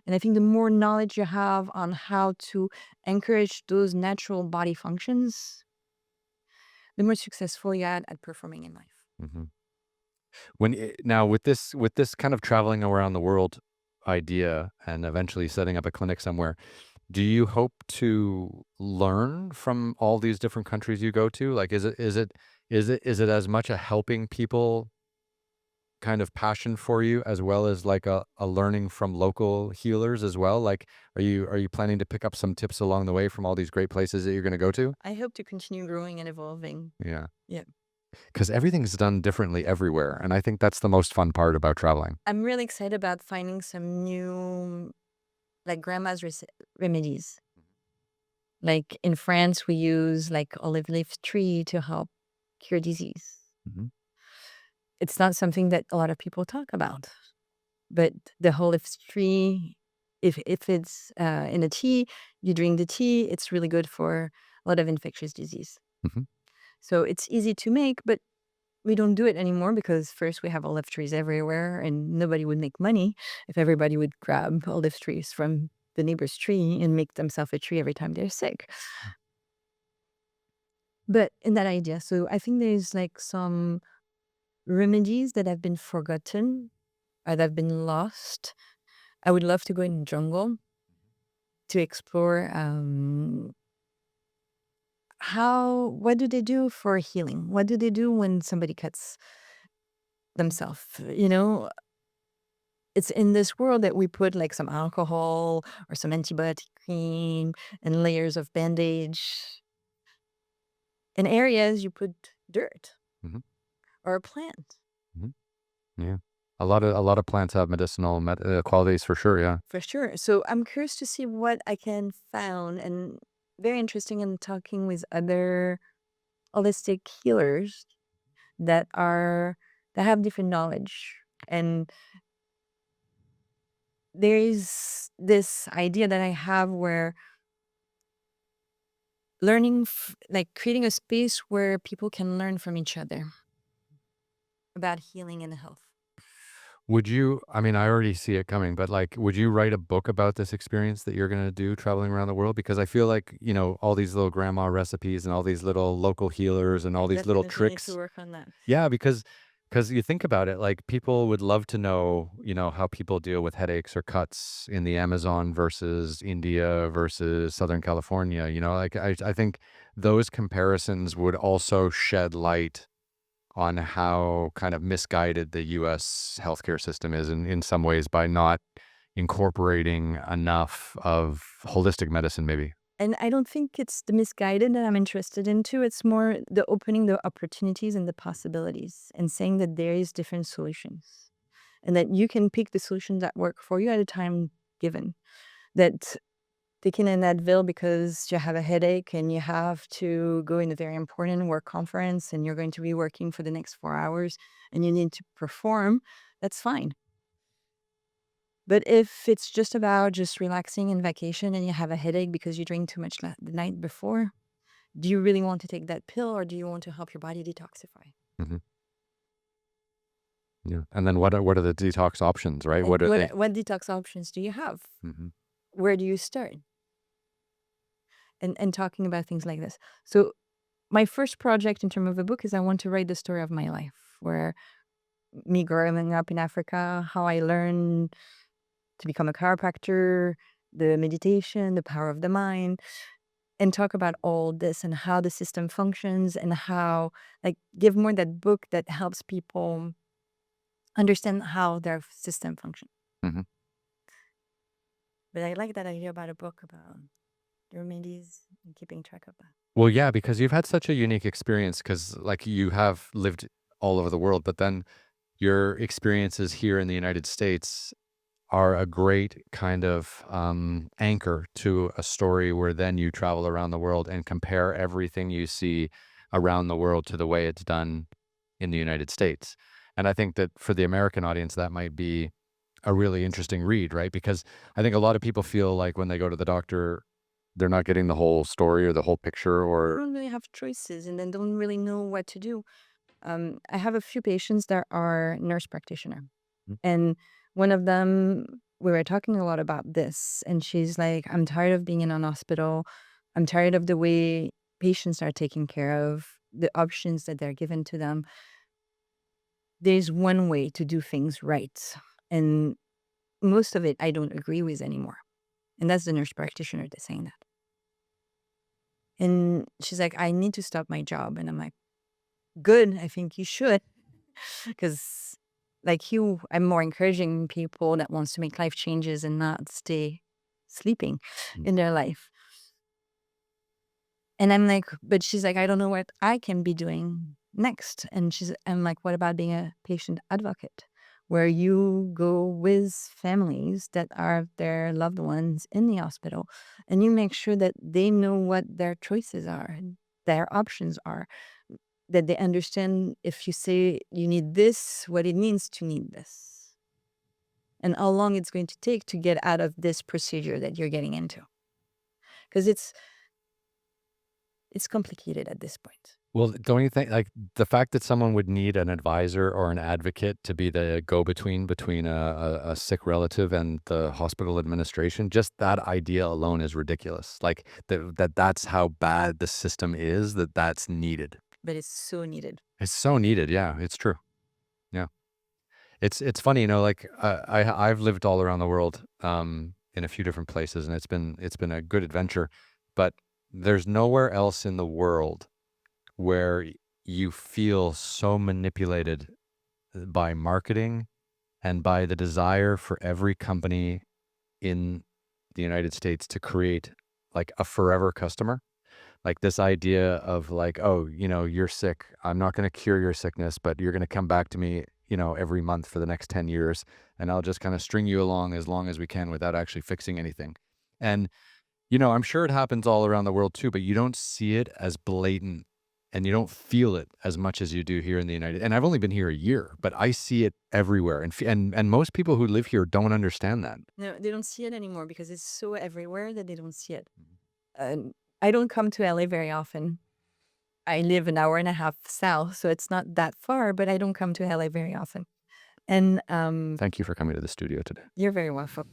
And I think the more knowledge you have on how to encourage those natural body functions, the more successful you are at performing in life. mhm. Now with this kind of traveling around the world idea and eventually setting up a clinic somewhere, do you hope to learn from all these different countries you go to? Like, is it as much a helping people kind of passion for you as well as like a learning from local healers as well? Like, are you planning to pick up some tips along the way from all these great places that you're going to go to? I hope to continue growing and evolving. Yeah, Yeah. because everything's done differently everywhere, and I think that's the most fun part about traveling. I'm really excited about finding some new, like grandma's remedies. Like in France, we use like olive leaf tree to help cure disease. Mhm. It's not something that a lot of people talk about, but the olive tree, if it's in a tea, you drink the tea, it's really good for a lot of infectious disease. Mhm. So it's easy to make, but we don't do it anymore because first we have olive trees everywhere and nobody would make money if everybody would grab olive trees from the neighbor's tree and make themselves a tree every time they're sick. But in that idea, so I think there's like some remedies that have been forgotten or that have been lost. I would love to go in the jungle to explore what do they do for healing? What do they do when somebody cuts themselves? It's in this world that we put like some alcohol or some antibiotic cream and layers of bandage. In areas you put dirt Mhm. or a plant Mhm. Yeah. A lot of plants have medicinal qualities for sure, yeah. for sure. So I'm curious to see what I can found and very interesting in talking with other holistic healers that have different knowledge. And there is this idea that I have where like creating a space where people can learn from each other about healing and health. Would you I mean, I already see it coming, but, like, would you write a book about this experience that you're gonna do traveling around the world? Because I feel like, all these little grandma recipes and all these little local healers and all these little Definitely need to tricks. work on that. Yeah, because you think about it, like, people would love to know, how people deal with headaches or cuts in the Amazon versus India versus Southern California, like, I think those comparisons would also shed light on how kind of misguided the US healthcare system is in some ways by not incorporating enough of holistic medicine maybe. And I don't think it's the misguided that I'm interested into. It's more the opening the opportunities and the possibilities and saying that there is different solutions and that you can pick the solutions that work for you at a time given. That taking an Advil because you have a headache and you have to go in a very important work conference and you're going to be working for the next 4 hours and you need to perform, that's fine. But if it's just about just relaxing and vacation and you have a headache because you drink too much the night before, do you really want to take that pill or do you want to help your body detoxify? Mhm. Yeah, and then what are the detox options, right? And What are they? what detox options do you have? Mhm, Where do you start? And talking about things like this. So my first project in terms of a book is I want to write the story of my life, where me growing up in Africa, how I learned to become a chiropractor, the meditation, the power of the mind, and talk about all this and how the system functions and how, like, give more that book that helps people understand how their system functions. mhm. But I like that idea about a book about the remedies and keeping track of that. Well, yeah, because you've had such a unique experience because, like, you have lived all over the world, but then your experiences here in the United States are a great kind of anchor to a story where then you travel around the world and compare everything you see around the world to the way it's done in the United States. And I think that for the American audience, that might be a really interesting read, right? Because I think a lot of people feel like when they go to the doctor, they're not getting the whole story or the whole picture They or. don't really have choices and then don't really know what to do. I have a few patients that are nurse practitioner, Mm, and one of them, we were talking a lot about this, and she's like, "I'm tired of being in an hospital. I'm tired of the way patients are taken care of, the options that they're given to them. There's one way to do things right, and most of it I don't agree with anymore." And that's the nurse practitioner that's saying that. And she's like, "I need to stop my job," and I'm like, "Good, I think you should." Because, like you, I'm more encouraging people that wants to make life changes and not stay sleeping mm, in their life. And I'm like, but she's like, "I don't know what I can be doing next." And I'm like, "What about being a patient advocate, where you go with families that are their loved ones in the hospital, and you make sure that they know what their choices are, and their options are, that they understand if you say you need this, what it means to need this, and how long it's going to take to get out of this procedure that you're getting into." Because it's complicated at this point. Well, don't you think, like, the fact that someone would need an advisor or an advocate to be the go-between between a sick relative and the hospital administration, just that idea alone is ridiculous. Like, that's how bad the system is, that's needed. But it's so needed. It's so needed, yeah, it's true. Yeah. It's funny, like, I've lived all around the world, in a few different places, and it's been a good adventure, but there's nowhere else in the world where you feel so manipulated by marketing and by the desire for every company in the United States to create like a forever customer. Like this idea of like, oh, you're sick. I'm not going to cure your sickness, but you're going to come back to me, every month for the next 10 years. And I'll just kind of string you along as we can without actually fixing anything. And, I'm sure it happens all around the world too, but you don't see it as blatant and you don't feel it as much as you do here in the United. And I've only been here a year, but I see it everywhere, and most people who live here don't understand that. No, they don't see it anymore because it's so everywhere that they don't see it. I don't come to LA very often. I live an hour and a half south, so it's not that far, but I don't come to LA very often. And Thank you for coming to the studio today. you're very welcome.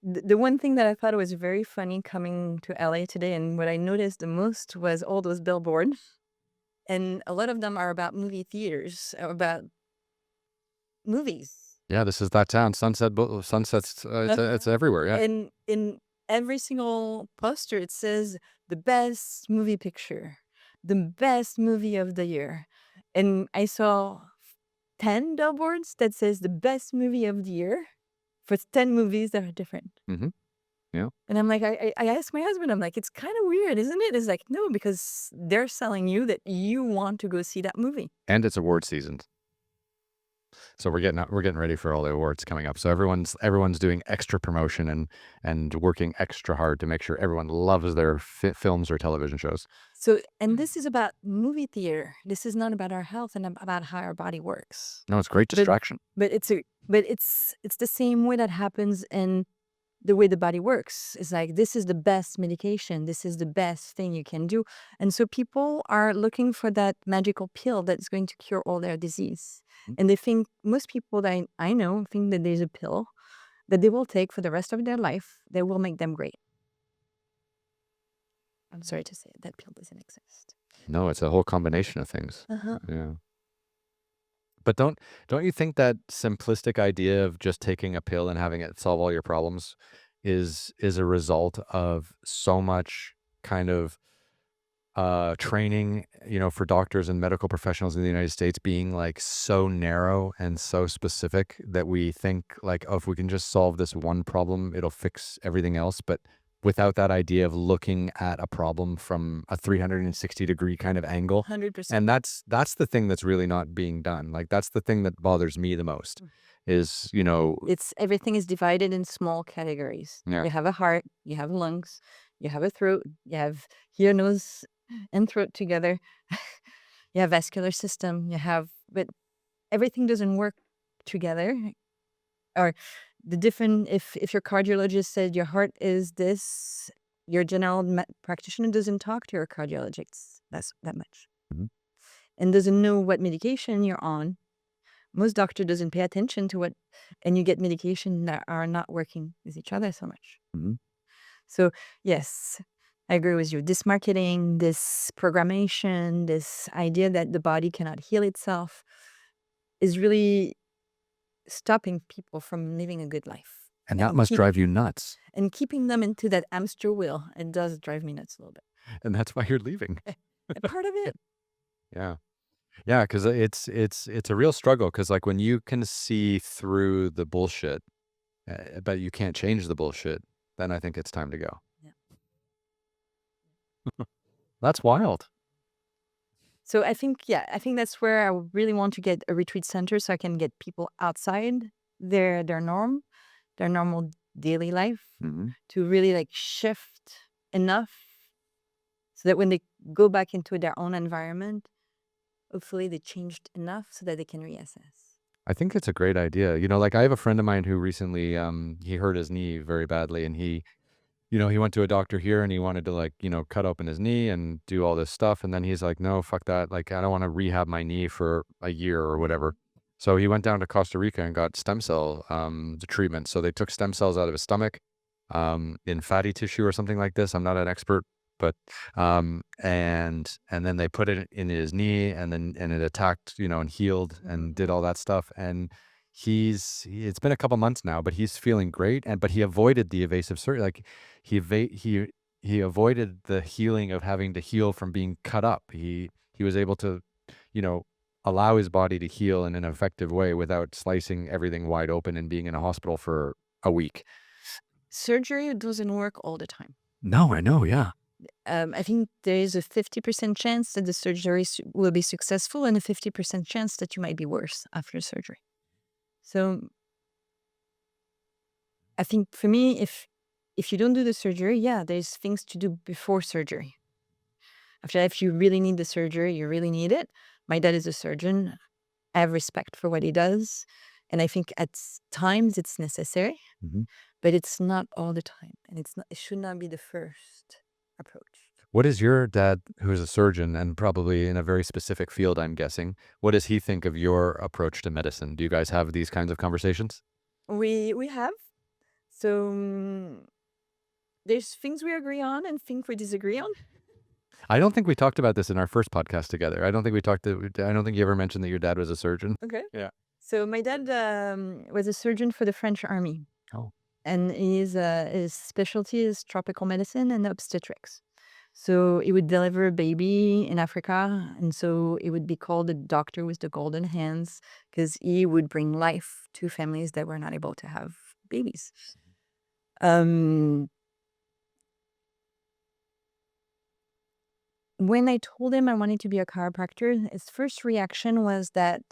The one thing that I thought was very funny coming to LA today, and what I noticed the most was all those billboards. And a lot of them are about movie theaters, about movies. Yeah, this is that town. Sunsets. It's everywhere. Yeah. And in every single poster, it says the best movie picture, the best movie of the year. And I saw 10 billboards that says the best movie of the year for 10 movies that are different. Mm-hmm. Yeah. And I'm like, I asked my husband, I'm like, it's kind of weird, isn't it? It's like, no, because they're selling you that you want to go see that movie. And it's award season. So we're getting ready for all the awards coming up. So everyone's doing extra promotion and working extra hard to make sure everyone loves their films or television shows. So, and this is about movie theater. This is not about our health and about how our body works. No, it's great distraction. But it's the same way that happens in the way the body works. It's like, this is the best medication. This is the best thing you can do. And so people are looking for that magical pill that's going to cure all their disease. And they think, most people that I know think that there's a pill that they will take for the rest of their life that will make them great. I'm sorry to say it, that pill doesn't exist. No, it's a whole combination of things. Uh-huh. Yeah. But don't you think that simplistic idea of just taking a pill and having it solve all your problems is a result of so much kind of training, for doctors and medical professionals in the United States being like so narrow and so specific that we think like, oh, if we can just solve this one problem, it'll fix everything else. But without that idea of looking at a problem from a 360-degree kind of angle. 100%. And that's the thing that's really not being done. Like, that's the thing that bothers me the most is, It's everything is divided in small categories. Yeah. You have a heart, you have lungs, you have a throat, you have ear, nose, and throat together. You have vascular system, but everything doesn't work together. Or the different, if your cardiologist said your heart is this, your general practitioner doesn't talk to your cardiologist that much. Mhm. And doesn't know what medication you're on. Most doctor doesn't pay attention to what, and you get medication that are not working with each other so much. Mhm. So yes, I agree with you. This marketing, this programmation, this idea that the body cannot heal itself is really stopping people from living a good life. And that must drive you nuts. And keeping them into that hamster wheel. It does drive me nuts a little bit. And that's why you're leaving. Part of it. Yeah. Yeah, because it's a real struggle. Because like when you can see through the bullshit, but you can't change the bullshit, then I think it's time to go. Yeah. That's wild. So I think that's where I really want to get a retreat center so I can get people outside their normal daily life to really like shift enough so that when they go back into their own environment, hopefully they changed enough so that they can reassess. I think it's a great idea. Like I have a friend of mine who recently, he hurt his knee very badly, and he went to a doctor here and he wanted to like, cut open his knee and do all this stuff. And then he's like, no, fuck that. Like, I don't want to rehab my knee for a year or whatever. So he went down to Costa Rica and got stem cell the treatment. So they took stem cells out of his stomach in fatty tissue or something like this. I'm not an expert, but and then they put it in his knee, and it attacked, and healed and did all that stuff. And it's been a couple months now, but he's feeling great. But he avoided the evasive surgery. Like he avoided the healing of having to heal from being cut up. He was able to, allow his body to heal in an effective way without slicing everything wide open and being in a hospital for a week. Surgery doesn't work all the time. No, I know. Yeah. I think there is a 50% chance that the surgery will be successful and a 50% chance that you might be worse after surgery. So I think for me, if you don't do the surgery, yeah, there's things to do before surgery. After that, if you really need the surgery, you really need it. My dad is a surgeon. I have respect for what he does. And I think at times it's necessary, Mhm. but it's not all the time. And it should not be the first approach. What is your dad, who is a surgeon and probably in a very specific field, I'm guessing, what does he think of your approach to medicine? Do you guys have these kinds of conversations? We have. So there's things we agree on and things we disagree on. I don't think we talked about this in our first podcast together. I don't think you ever mentioned that your dad was a surgeon. Okay. Yeah. So my dad was a surgeon for the French army, Oh. and his specialty is tropical medicine and obstetrics. So he would deliver a baby in Africa, and so it would be called the doctor with the golden hands because he would bring life to families that were not able to have babies. Um, when I told him I wanted to be a chiropractor, his first reaction was that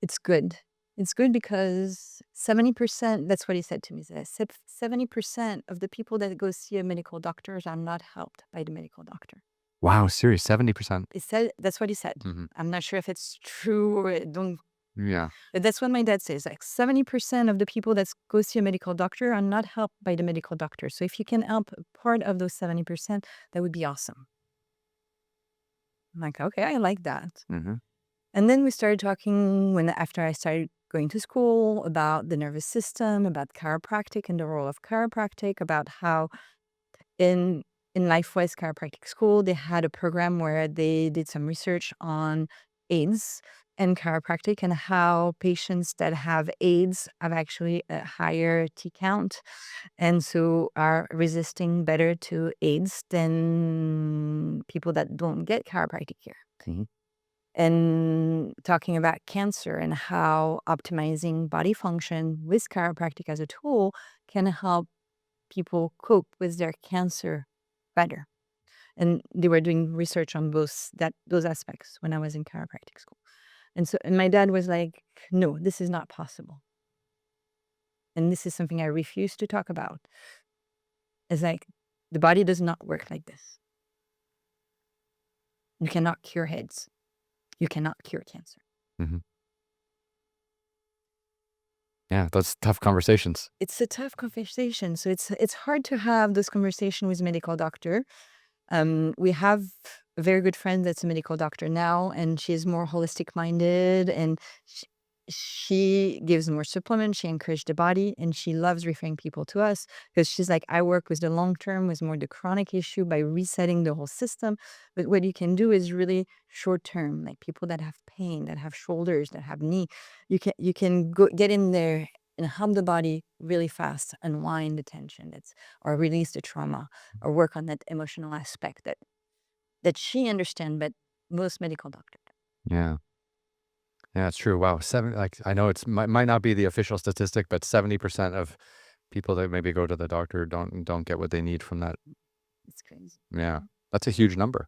it's good. It's good because 70%, that's what he said to me, he said, 70% of the people that go see a medical doctors are not helped by the medical doctor. Wow, serious, 70%. He said, that's what he said. Mhm. I'm not sure if it's true or don't, Yeah. but that's what my dad says. Like 70% of the people that go see a medical doctor are not helped by the medical doctor. So if you can help part of those 70%, that would be awesome. I'm like, okay, I like that. Mhm. And then we started talking after I started going to school about the nervous system, about chiropractic and the role of chiropractic, about how in LifeWise Chiropractic School, they had a program where they did some research on AIDS and chiropractic and how patients that have AIDS have actually a higher T count and so are resisting better to AIDS than people that don't get chiropractic care. Mhm. And talking about cancer and how optimizing body function with chiropractic as a tool can help people cope with their cancer better. And they were doing research on both those aspects when I was in chiropractic school. And my dad was like, "No, this is not possible. And this is something I refuse to talk about." It's like the body does not work like this. You cannot cure heads. You cannot cure cancer. Mhm. Yeah, those tough conversations. It's a tough conversation. So it's hard to have this conversation with medical doctor. We have a very good friend that's a medical doctor now, and she's more holistic minded, and she gives more supplements. She encouraged the body, and she loves referring people to us because she's like, I work with the long term, with more the chronic issue by resetting the whole system. But what you can do is really short term, like people that have pain, that have shoulders, that have knee. You can go get in there and help the body really fast, unwind the tension or release the trauma or work on that emotional aspect that she understands, but most medical doctors. Yeah. Yeah, it's true. Wow, I know might not be the official statistic, but 70% of people that maybe go to the doctor don't get what they need from that. It's crazy. Yeah. That's a huge number.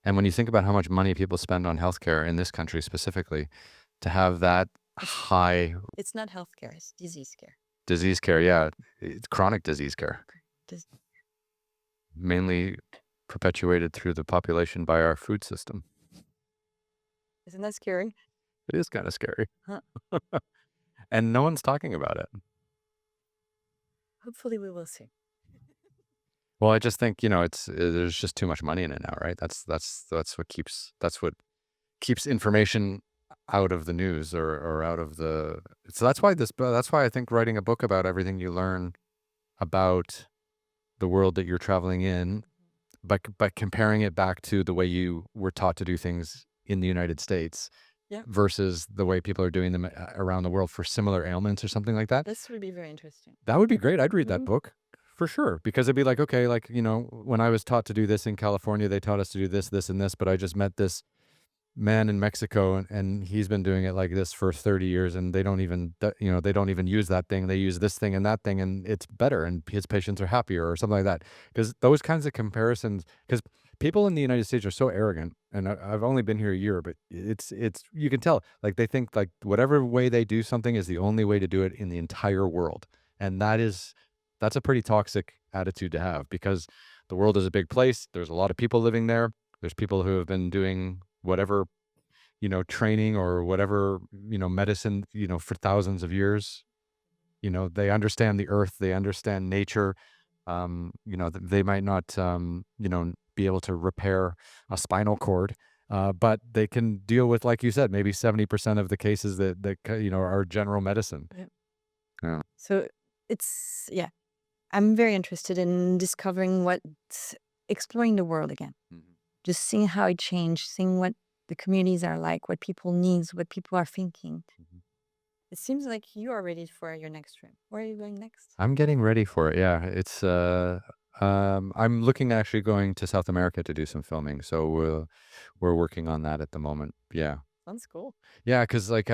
And when you think about how much money people spend on healthcare in this country specifically, to have that high It's not healthcare, it's disease care. disease care, yeah, it's chronic disease care, Dis- mainly perpetuated through the population by our food system. Isn't that scary? It is kind of scary. Huh. And no one's talking about it. Hopefully, we will see. Well, I just think, there's just too much money in it now, right? That's what keeps information out of the news or out of the so that's why I think writing a book about everything you learn about the world that you're traveling in, but comparing it back to the way you were taught to do things in the United States Yeah, versus the way people are doing them around the world for similar ailments or something like that. this would be very interesting. That would be great. I'd read that Mhm. book for sure because it'd be like, okay, like, when I was taught to do this in California, they taught us to do this, this, and this, but I just met this man in Mexico and he's been doing it like this for 30 years and they don't even use that thing. They use this thing and that thing and it's better and his patients are happier or something like that. Because those kinds of comparisons, because people in the United States are so arrogant and I've only been here a year, but you can tell like they think like whatever way they do something is the only way to do it in the entire world. And that's a pretty toxic attitude to have because the world is a big place. There's a lot of people living there. There's people who have been doing whatever, training or whatever, medicine, for thousands of years. They understand the earth, they understand nature. They might not, be able to repair a spinal cord, but they can deal with, like you said, maybe 70% of the cases that are general medicine. Yeah. Yeah. So yeah, I'm very interested in discovering exploring the world again, Mhm. just seeing how it changed, seeing what the communities are like, what people needs, what people are thinking. Mhm. It seems like you are ready for your next trip. Where are you going next? I'm getting ready for it. Yeah, I'm looking at actually going to South America to do some filming. So we're working on that at the moment. Yeah. Sounds cool. Yeah, because like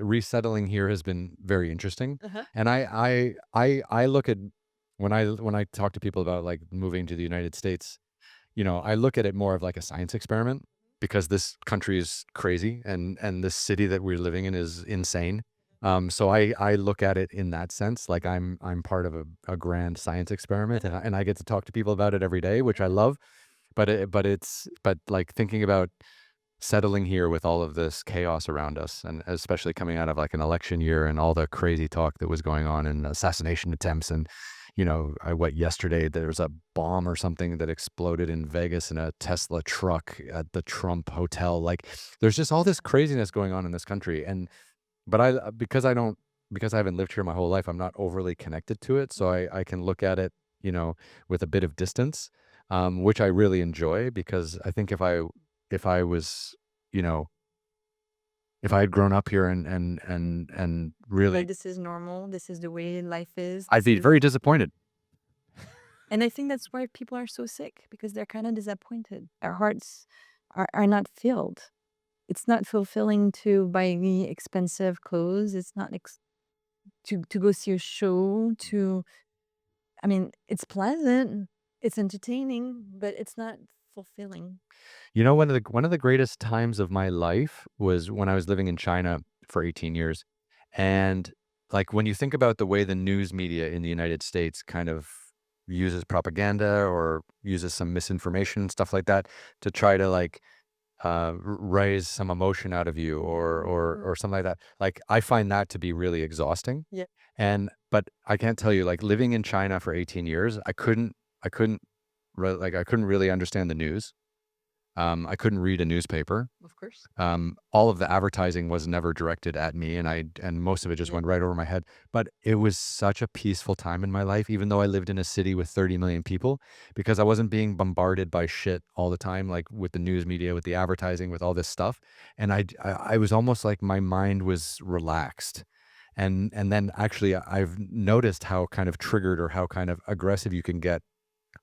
resettling here has been very interesting, Uh-huh. and I look at when I talk to people about like moving to the United States, I look at it more of like a science experiment because this country is crazy and this city that we're living in is insane. So I look at it in that sense, like I'm part of a grand science experiment, and I get to talk to people about it every day, which I love. But like thinking about settling here with all of this chaos around us, and especially coming out of like an election year and all the crazy talk that was going on and assassination attempts. And, yesterday there was a bomb or something that exploded in Vegas in a Tesla truck at the Trump hotel. Like there's just all this craziness going on in this country. And, but because I haven't lived here my whole life, I'm not overly connected to it. So I can look at it, you know, with a bit of distance, which I really enjoy because I think if I was, you know, if I had grown up here and Like really, this is normal. This is the way life is. I'd This be is, very disappointed. and I think that's why people are so sick because they're kind of disappointed. Our hearts are not filled. It's not fulfilling to buy really expensive clothes. It's not to go see a show. I mean, it's pleasant. It's entertaining, but it's not fulfilling. One of the greatest times of my life was when I was living in China for 18 years. And like when you think about the way the news media in the United States kind of uses propaganda or uses some misinformation and stuff like that to try to like raise some emotion out of you or something like that. Like I find that to be really exhausting. Yeah. But I can't tell you, like living in China for 18 years, I couldn't really understand the news. I couldn't read a newspaper. Of course. All of the advertising was never directed at me, and most of it just Yeah. went right over my head. But it was such a peaceful time in my life, even though I lived in a city with 30 million people, because I wasn't being bombarded by shit all the time, like with the news media, with the advertising, with all this stuff. And I was almost like my mind was relaxed. And then actually I've noticed how kind of triggered or how kind of aggressive you can get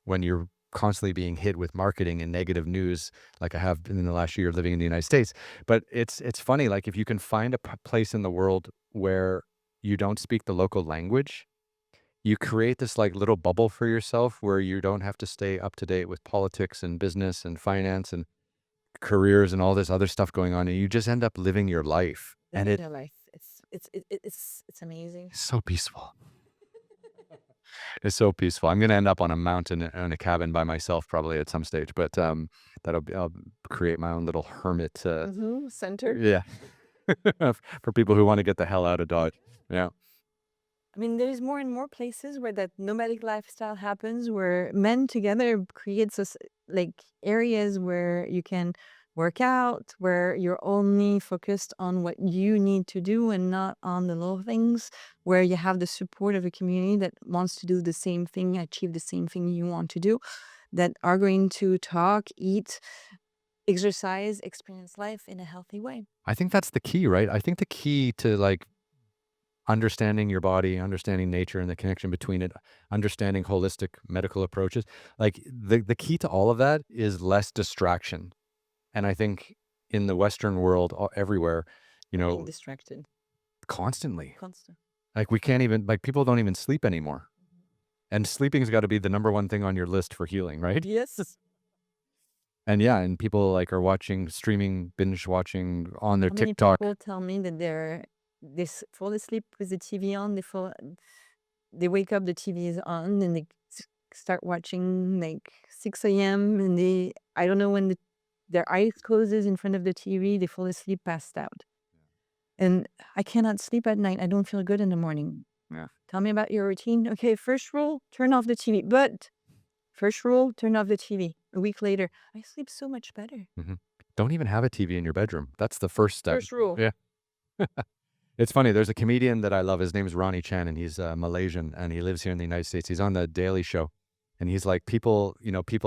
when you're constantly being hit with marketing and negative news like I have been in the last year living in the United States. But it's funny, like if you can find a place in the world where you don't speak the local language, you create this like little bubble for yourself where you don't have to stay up to date with politics and business and finance and careers and all this other stuff going on, and you just end up living your life. And Living their life. It's amazing. it's so peaceful. It's so peaceful. I'm gonna end up on a mountain in a cabin by myself probably at some stage, but, I'll create my own little hermit, Center. yeah, for people who wanna get the hell out of Dodge. Yeah. I mean, there's more and more places where that nomadic lifestyle happens, where men together creates like areas where you can work out, where you're only focused on what you need to do and not on the little things, where you have the support of a community that wants to do the same thing, achieve the same thing you want to do, that are going to talk, eat, exercise, experience life in a healthy way. I think that's the key, right? I think the key to, like, understanding your body, understanding nature and the connection between it, understanding holistic medical approaches, like, the key to all of that is less distraction. And I think in the Western world, everywhere, you Being know, distracted, constantly, constant. like, we can't even like, people don't even sleep anymore. And sleeping's gotta be the number one thing on your list for healing, right? Yes. And yeah, and people, like, are watching streaming, binge watching on their How many TikTok. people tell me that they fall asleep with the TV on, they fall they wake up, the TV is on, and they start watching like 6 a.m. and I don't know when their eyes closes in front of the TV, they fall asleep, passed out. And I cannot sleep at night. I don't feel good in the morning. Yeah. Tell me about your routine. Okay, first rule, turn off the TV. But first rule, turn off the TV. A week later, I sleep so much better. Mhm. Don't even have a TV in your bedroom. That's the first step. First rule. Yeah. It's funny, there's a comedian that I love, his name is Ronnie Chan, and he's, Malaysian, and he lives here in the United States. He's on The Daily Show, and he's like, people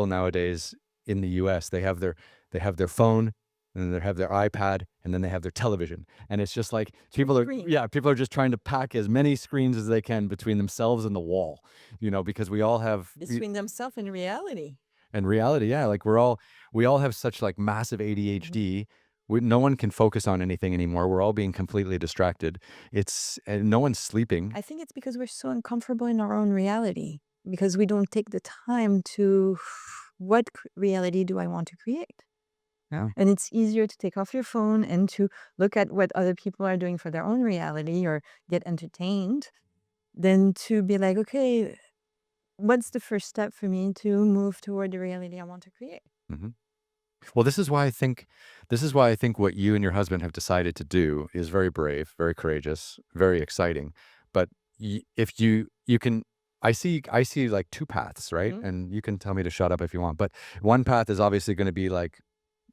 nowadays in the US, they have their phone, and then they have their iPad, and then they have their television, and it's just like Screen. people are just trying to pack as many screens as they can between themselves and the wall, because we all have Between themselves and reality. in reality, yeah, like we all have such like massive ADHD. No one can focus on anything anymore. We're all being completely distracted. And no one's sleeping. I think it's because we're so uncomfortable in our own reality, because we don't take the time to, what reality do I want to create? Yeah. And it's easier to take off your phone and to look at what other people are doing for their own reality or get entertained than to be like, okay, what's the first step for me to move toward the reality I want to create? hmm Well, this is why I think what you and your husband have decided to do is very brave, very courageous, very exciting. But if you can, I see like two paths, right? Mhm. And you can tell me to shut up if you want. But one path is obviously going to be like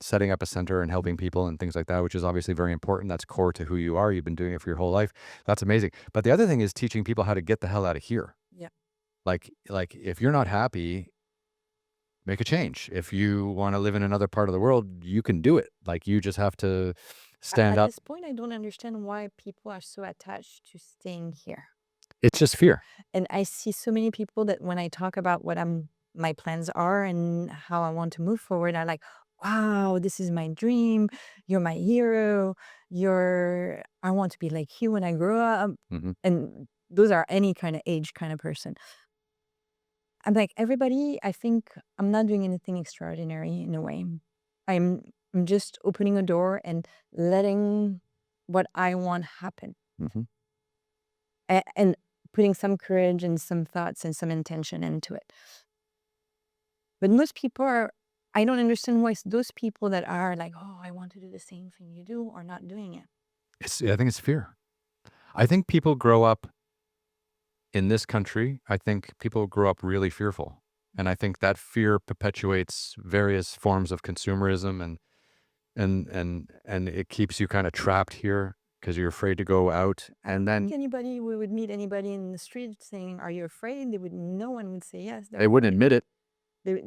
setting up a center and helping people and things like that, which is obviously very important. That's core to who you are. You've been doing it for your whole life. That's amazing. But the other thing is teaching people how to get the hell out of here. Yeah. Like if you're not happy, make a change. If you want to live in another part of the world, you can do it. Like you just have to stand At up. this point, I don't understand why people are so attached to staying here. It's just fear. And I see so many people that when I talk about what my plans are and how I want to move forward, are like, wow, this is my dream. You're my hero. I want to be like you when I grow up. hmm And those are any kind of age kind of person. I'm like, everybody, I think I'm not doing anything extraordinary in a way. I'm I'm just opening a door and letting what I want happen. hmm And putting some courage and some thoughts and some intention into it. But most people I don't understand why those people that are like, oh, I want to do the same thing you do, are not doing it. I think it's fear. I think people grow up in this country. I think people grow up really fearful. And I think that fear perpetuates various forms of consumerism and it keeps you kind of trapped here because you're afraid to go out. And then We would meet anybody in the street saying, are you afraid? No one would say yes. They're they wouldn't afraid. admit it.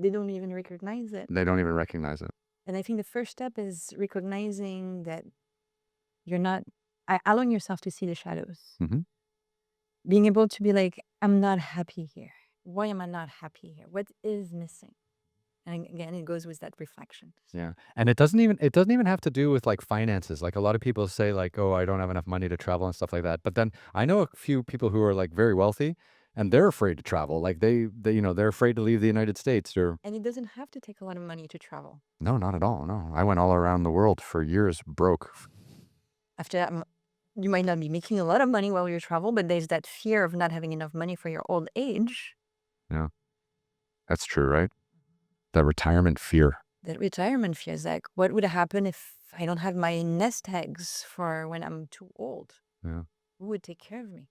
They don't even recognize it. They don't even recognize it. And I think the first step is recognizing that you're not, allowing yourself to see the shadows. hmm Being able to be like, I'm not happy here. Why am I not happy here? What is missing? And again, it goes with that reflection. Yeah. And it doesn't even have to do with like finances. Like a lot of people say like, "Oh, I don't have enough money to travel and stuff like that." But then I know a few people who are like very wealthy and they're afraid to travel. Like they're afraid to leave the United States or And it doesn't have to take a lot of money to travel. no, not at all. No. I went all around the world for years broke. After that, you might not be making a lot of money while you travel, but there's that fear of not having enough money for your old age. Yeah. That's true, right? The retirement fear. That retirement fear is like, what would happen if I don't have my nest eggs for when I'm too old? Yeah. Who would take care of me?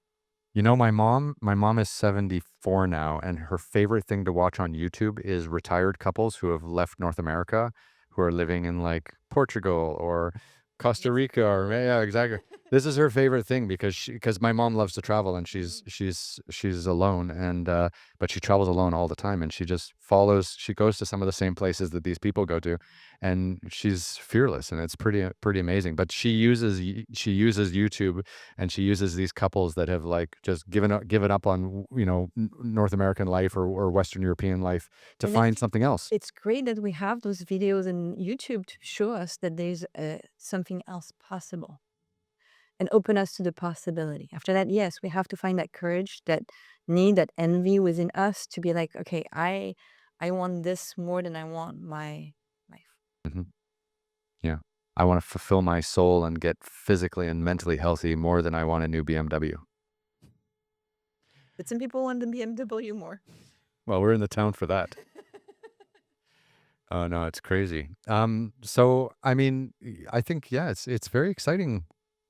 My mom is 74 now, and her favorite thing to watch on YouTube is retired couples who have left North America, who are living in like Portugal or Costa Rica or yeah, exactly. This is her favorite thing because my mom loves to travel and she's alone and but she travels alone all the time and she goes to some of the same places that these people go to and she's fearless and it's pretty amazing. But she uses YouTube and she uses these couples that have like just given up on North American life or Western European life to And I find think something else. it's great that we have those videos in YouTube to show us that there's something else possible and open us to the possibility. After that, yes, we have to find that courage, that need, that envy within us to be like, okay, I want this more than I want my life. Mhm. Yeah. I want to fulfill my soul and get physically and mentally healthy more than I want a new BMW. But some people want the BMW more. Well, we're in the town for that. Oh, no, it's crazy. So, I mean, I think, yeah, it's very exciting,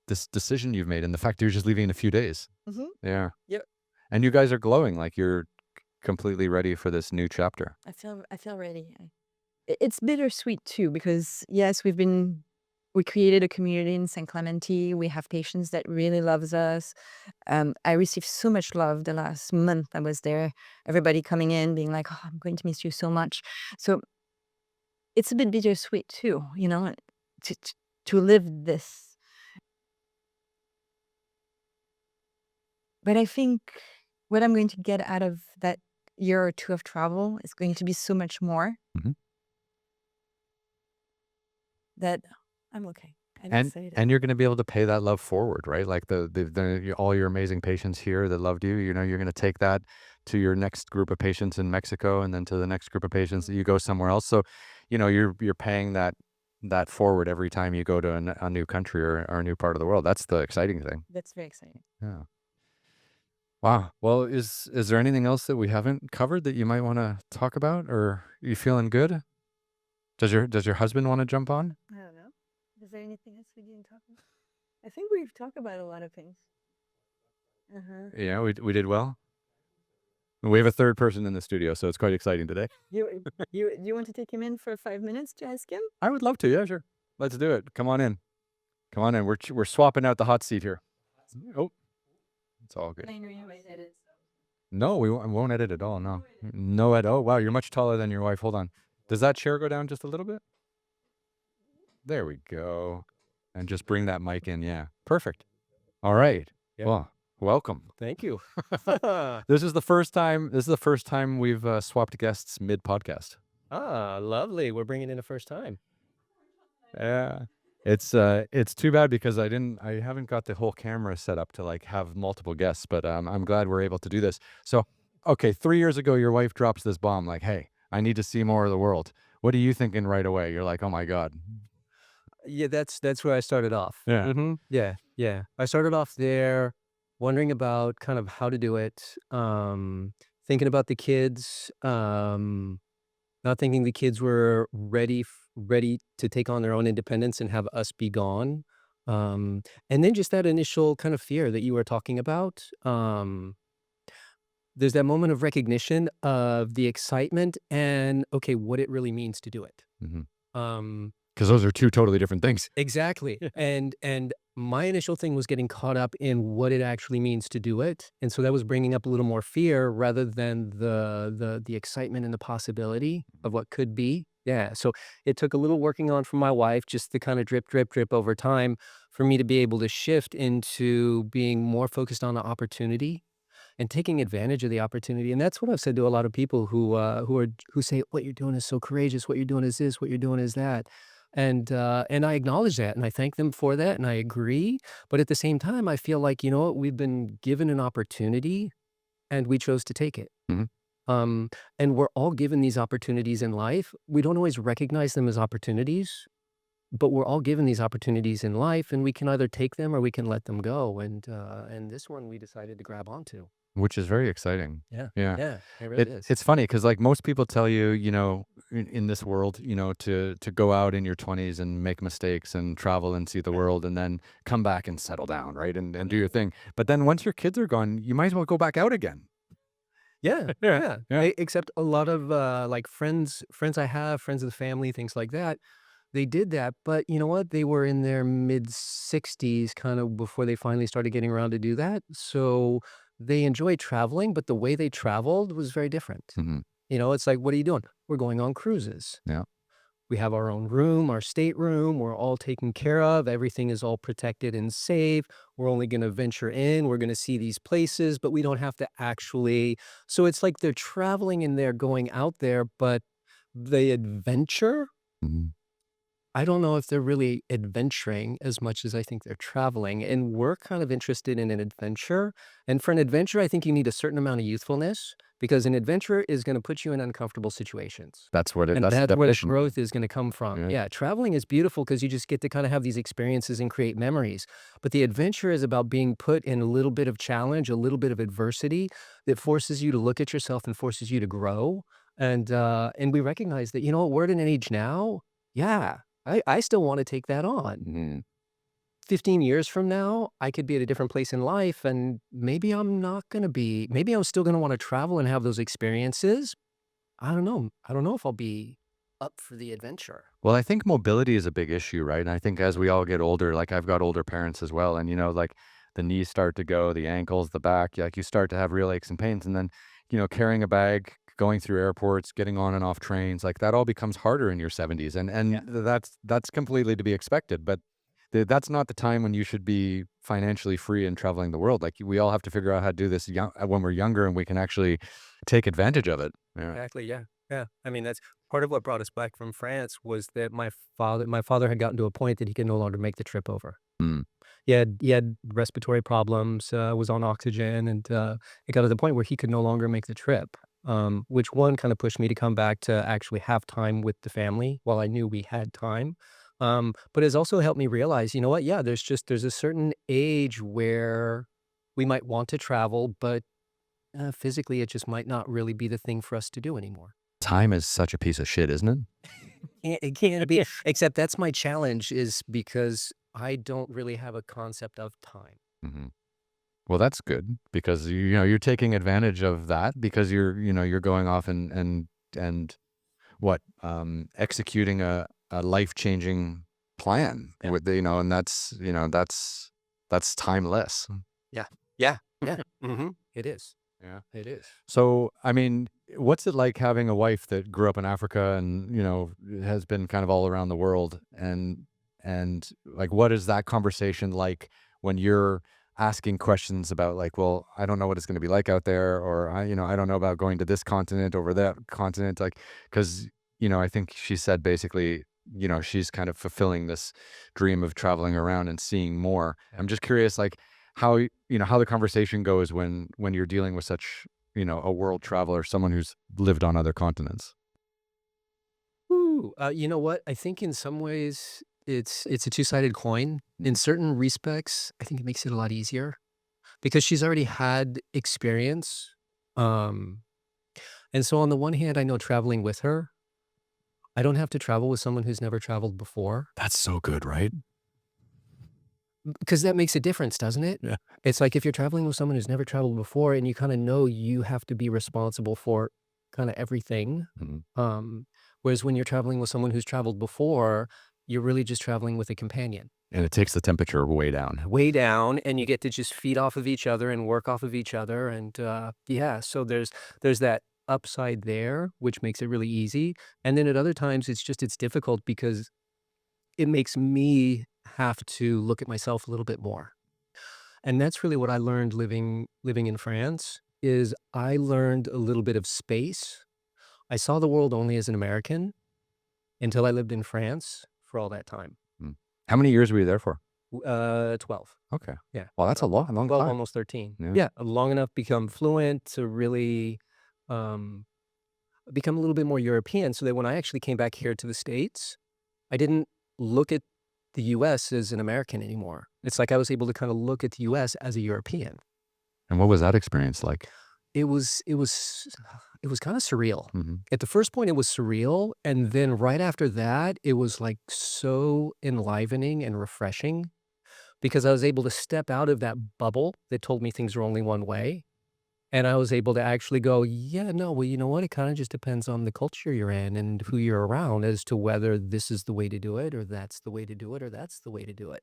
this decision you've made and the fact that you're just leaving in a few days. Mhm. Yeah. Yep. And you guys are glowing, like you're completely ready for this new chapter. I feel ready. It's bittersweet too because yes, we created a community in San Clemente. We have patients that really loves us. I received so much love the last month I was there. Everybody coming in being like, "Oh, I'm going to miss you so much." So it's a bit bittersweet too, to to, to live this. But I think what I'm going to get out of that year or two of travel is going to be so much more Mhm. that I'm okay. I'm And excited. and you're gonna be able to pay that love forward, right? Like all your amazing patients here that loved you, you're gonna take that to your next group of patients in Mexico and then to the next group of patients that you go somewhere else. So, you're paying that forward every time you go to a new country or a new part of the world. That's the exciting thing. That's very exciting. Yeah. Wow. Well, is there anything else that we haven't covered that you might want to talk about, or are you feeling good? Does your husband want to jump on? I don't know. Is there anything else we didn't talk about? I think we've talked about a lot of things. Uh-huh. Yeah, we did well. We have a third person in the studio, so it's quite exciting today. You want to take him in for 5 minutes to ask him? I would love to. Yeah, sure. Let's do it. Come on in. Come on in. We're swapping out the hot seat here. Oh, it's all good. I know you might edit. No, we won't edit at all. No, no edit. Oh, wow, you're much taller than your wife. Hold on. Does that chair go down just a little bit? There we go. And just bring that mic in. Yeah, perfect. All right. Yep. Well, welcome. Thank you. This is the first time. This is the first time we've swapped guests mid podcast. Ah, lovely. We're bringing in a first time. Yeah. It's too bad because I haven't got the whole camera set up to like have multiple guests, but I'm glad we're able to do this. So, okay, 3 years ago your wife drops this bomb like, "Hey, I need to see more of the world." What are you thinking right away? You're like, "Oh my god." Yeah, that's where I started off. Yeah. Yeah, yeah. I started off there wondering about kind of how to do it, thinking about the kids, not thinking the kids were ready to take on their own independence and have us be gone. And then just that initial kind of fear that you were talking about. There's that moment of recognition of the excitement and, okay, what it really means to do it. Mhm. Um, 'Cause those are two totally different things. exactly. Yeah. And my initial thing was getting caught up in what it actually means to do it. And so that was bringing up a little more fear rather than the excitement and the possibility of what could be. Yeah. So it took a little working on from my wife just to kind of drip, drip, drip over time for me to be able to shift into being more focused on the opportunity and taking advantage of the opportunity. And that's what I've said to a lot of people who say, "What you're doing is so courageous. What you're doing is this. What you're doing is that." And I acknowledge that, and I thank them for that, and I agree. But at the same time, I feel like, you know what, we've been given an opportunity, and we chose to take it. Mhm. Um, and we're all given these opportunities in life. We don't always recognize them as opportunities, but we're all given these opportunities in life, and we can either take them or we can let them go. And this one we decided to grab onto. Which is very exciting. Yeah. Yeah. Yeah, it really is. It's funny because like most people tell you, in this world, to go out in your 20s and make mistakes and travel and see the world and then come back and settle down, right? And do your thing. But then once your kids are gone, you might as well go back out again. Yeah, Yeah. yeah. Yeah. Except a lot of, like, friends I have, friends of the family, things like that, they did that, but you know what? They were in their mid-60s kind of before they finally started getting around to do that, so they enjoyed traveling, but the way they traveled was very different. Mhm. It's like, "What are you doing?" "We're going on cruises." Yeah. We have our own room, our stateroom, we're all taken care of, everything is all protected and safe, we're only gonna venture in, we're gonna see these places, but we don't have to actually so it's like they're traveling and they're going out there, but the adventure, Mhm. I don't know if they're really adventuring as much as I think they're traveling, and we're kind of interested in an adventure, and for an adventure, I think you need a certain amount of youthfulness, because an adventure is going to put you in uncomfortable situations. That's what it. And That's the that's where the definition. growth is going to come from. Yeah. Yeah, traveling is beautiful because you just get to kind of have these experiences and create memories. But the adventure is about being put in a little bit of challenge, a little bit of adversity that forces you to look at yourself and forces you to grow. And we recognize that, we're at an age now. Yeah, I still want to take that on. Mhm. 15 years from now, I could be at a different place in life, and maybe I'm not going to be, maybe I'm still going to want to travel and have those experiences. I don't know. I don't know if I'll be up for the adventure. Well, I think mobility is a big issue, right? And I think as we all get older, like I've got older parents as well, and like the knees start to go, the ankles, the back, like you start to have real aches and pains, and then carrying a bag, going through airports, getting on and off trains, like that all becomes harder in your 70s, and Yeah. that's completely to be expected. But that's not the time when you should be financially free and traveling the world. Like we all have to figure out how to do this when we're younger, and we can actually take advantage of it. Yeah. Exactly. Yeah. Yeah. I mean, that's part of what brought us back from France was that my father had gotten to a point that he could no longer make the trip over. Mm. He had respiratory problems, was on oxygen, and it got to the point where he could no longer make the trip. Which one kind of pushed me to come back to actually have time with the family while I knew we had time. But it's also helped me realize, you know what? Yeah, there's a certain age where we might want to travel, but physically it just might not really be the thing for us to do anymore. Time is such a piece of shit, isn't it? It can't be, except that's my challenge is because I don't really have a concept of time. Mhm. Well, that's good because you're taking advantage of that because you're going off and what executing a life-changing plan Yeah. with and that's timeless. Yeah. Yeah. Yeah. It is. Yeah. It is. So, I mean, what's it like having a wife that grew up in Africa and, has been kind of all around the world and like what is that conversation like when you're asking questions about like, well, I don't know what it's going to be like out there or I don't know about going to this continent over that continent like cuz I think she said basically, she's kind of fulfilling this dream of traveling around and seeing more. Yeah. I'm just curious like how how the conversation goes when you're dealing with such a world traveler, someone who's lived on other continents. Ooh, you know what? I think in some ways it's a two-sided coin. In certain respects, I think it makes it a lot easier because she's already had experience. Um, and so on the one hand, I know traveling with her, I don't have to travel with someone who's never traveled before That's so good, right? because that makes a difference, doesn't it? Yeah. It's like if you're traveling with someone who's never traveled before and you kind of know you have to be responsible for kind of everything. Mhm. Whereas when you're traveling with someone who's traveled before, you're really just traveling with a companion. And it takes the temperature way down. Way down, and you get to just feed off of each other and work off of each other, and, yeah, so there's that upside there, which makes it really easy, and then at other times, it's difficult because it makes me have to look at myself a little bit more, and that's really what I learned living in France, is I learned a little bit of space. I saw the world only as an American until I lived in France for all that time. Mm. How many years were you there for? 12. Okay. Yeah. Well, that's a long 12, time. almost 13. Yeah. Yeah, long enough to become fluent, to really, um, become a little bit more European, so that when I actually came back here to the States, I didn't look at the US as an American anymore. It's like I was able to kinda look at the US as a European. And what was that experience like? It was it was it was kinda surreal. Mhm. At the first point, it was surreal, and then right after that, it was, like, so enlivening and refreshing because I was able to step out of that bubble that told me things are only one way, and I was able to actually go, "Yeah, no, well, you know what? It kinda just depends on the culture you're in and who you're around as to whether this is the way to do it or that's the way to do it or that's the way to do it."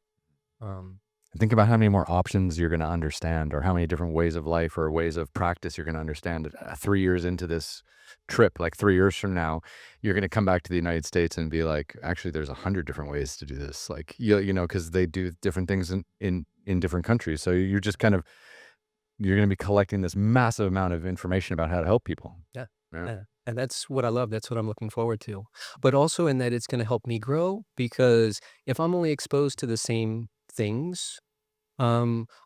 Um, Think about how many more options you're going to understand or how many different ways of life or ways of practice you're going to understand 3 years into this trip. Like 3 years from now, you're going to come back to the United States and be like, actually, there's 100 different ways to do this. Like, because they do different things in different countries. So you're going to be collecting this massive amount of information about how to help people. yeah, Yeah. yeah, and that's what I love, that's what I'm looking forward to. But also in that it's gonna help me grow because if I'm only exposed to the same things,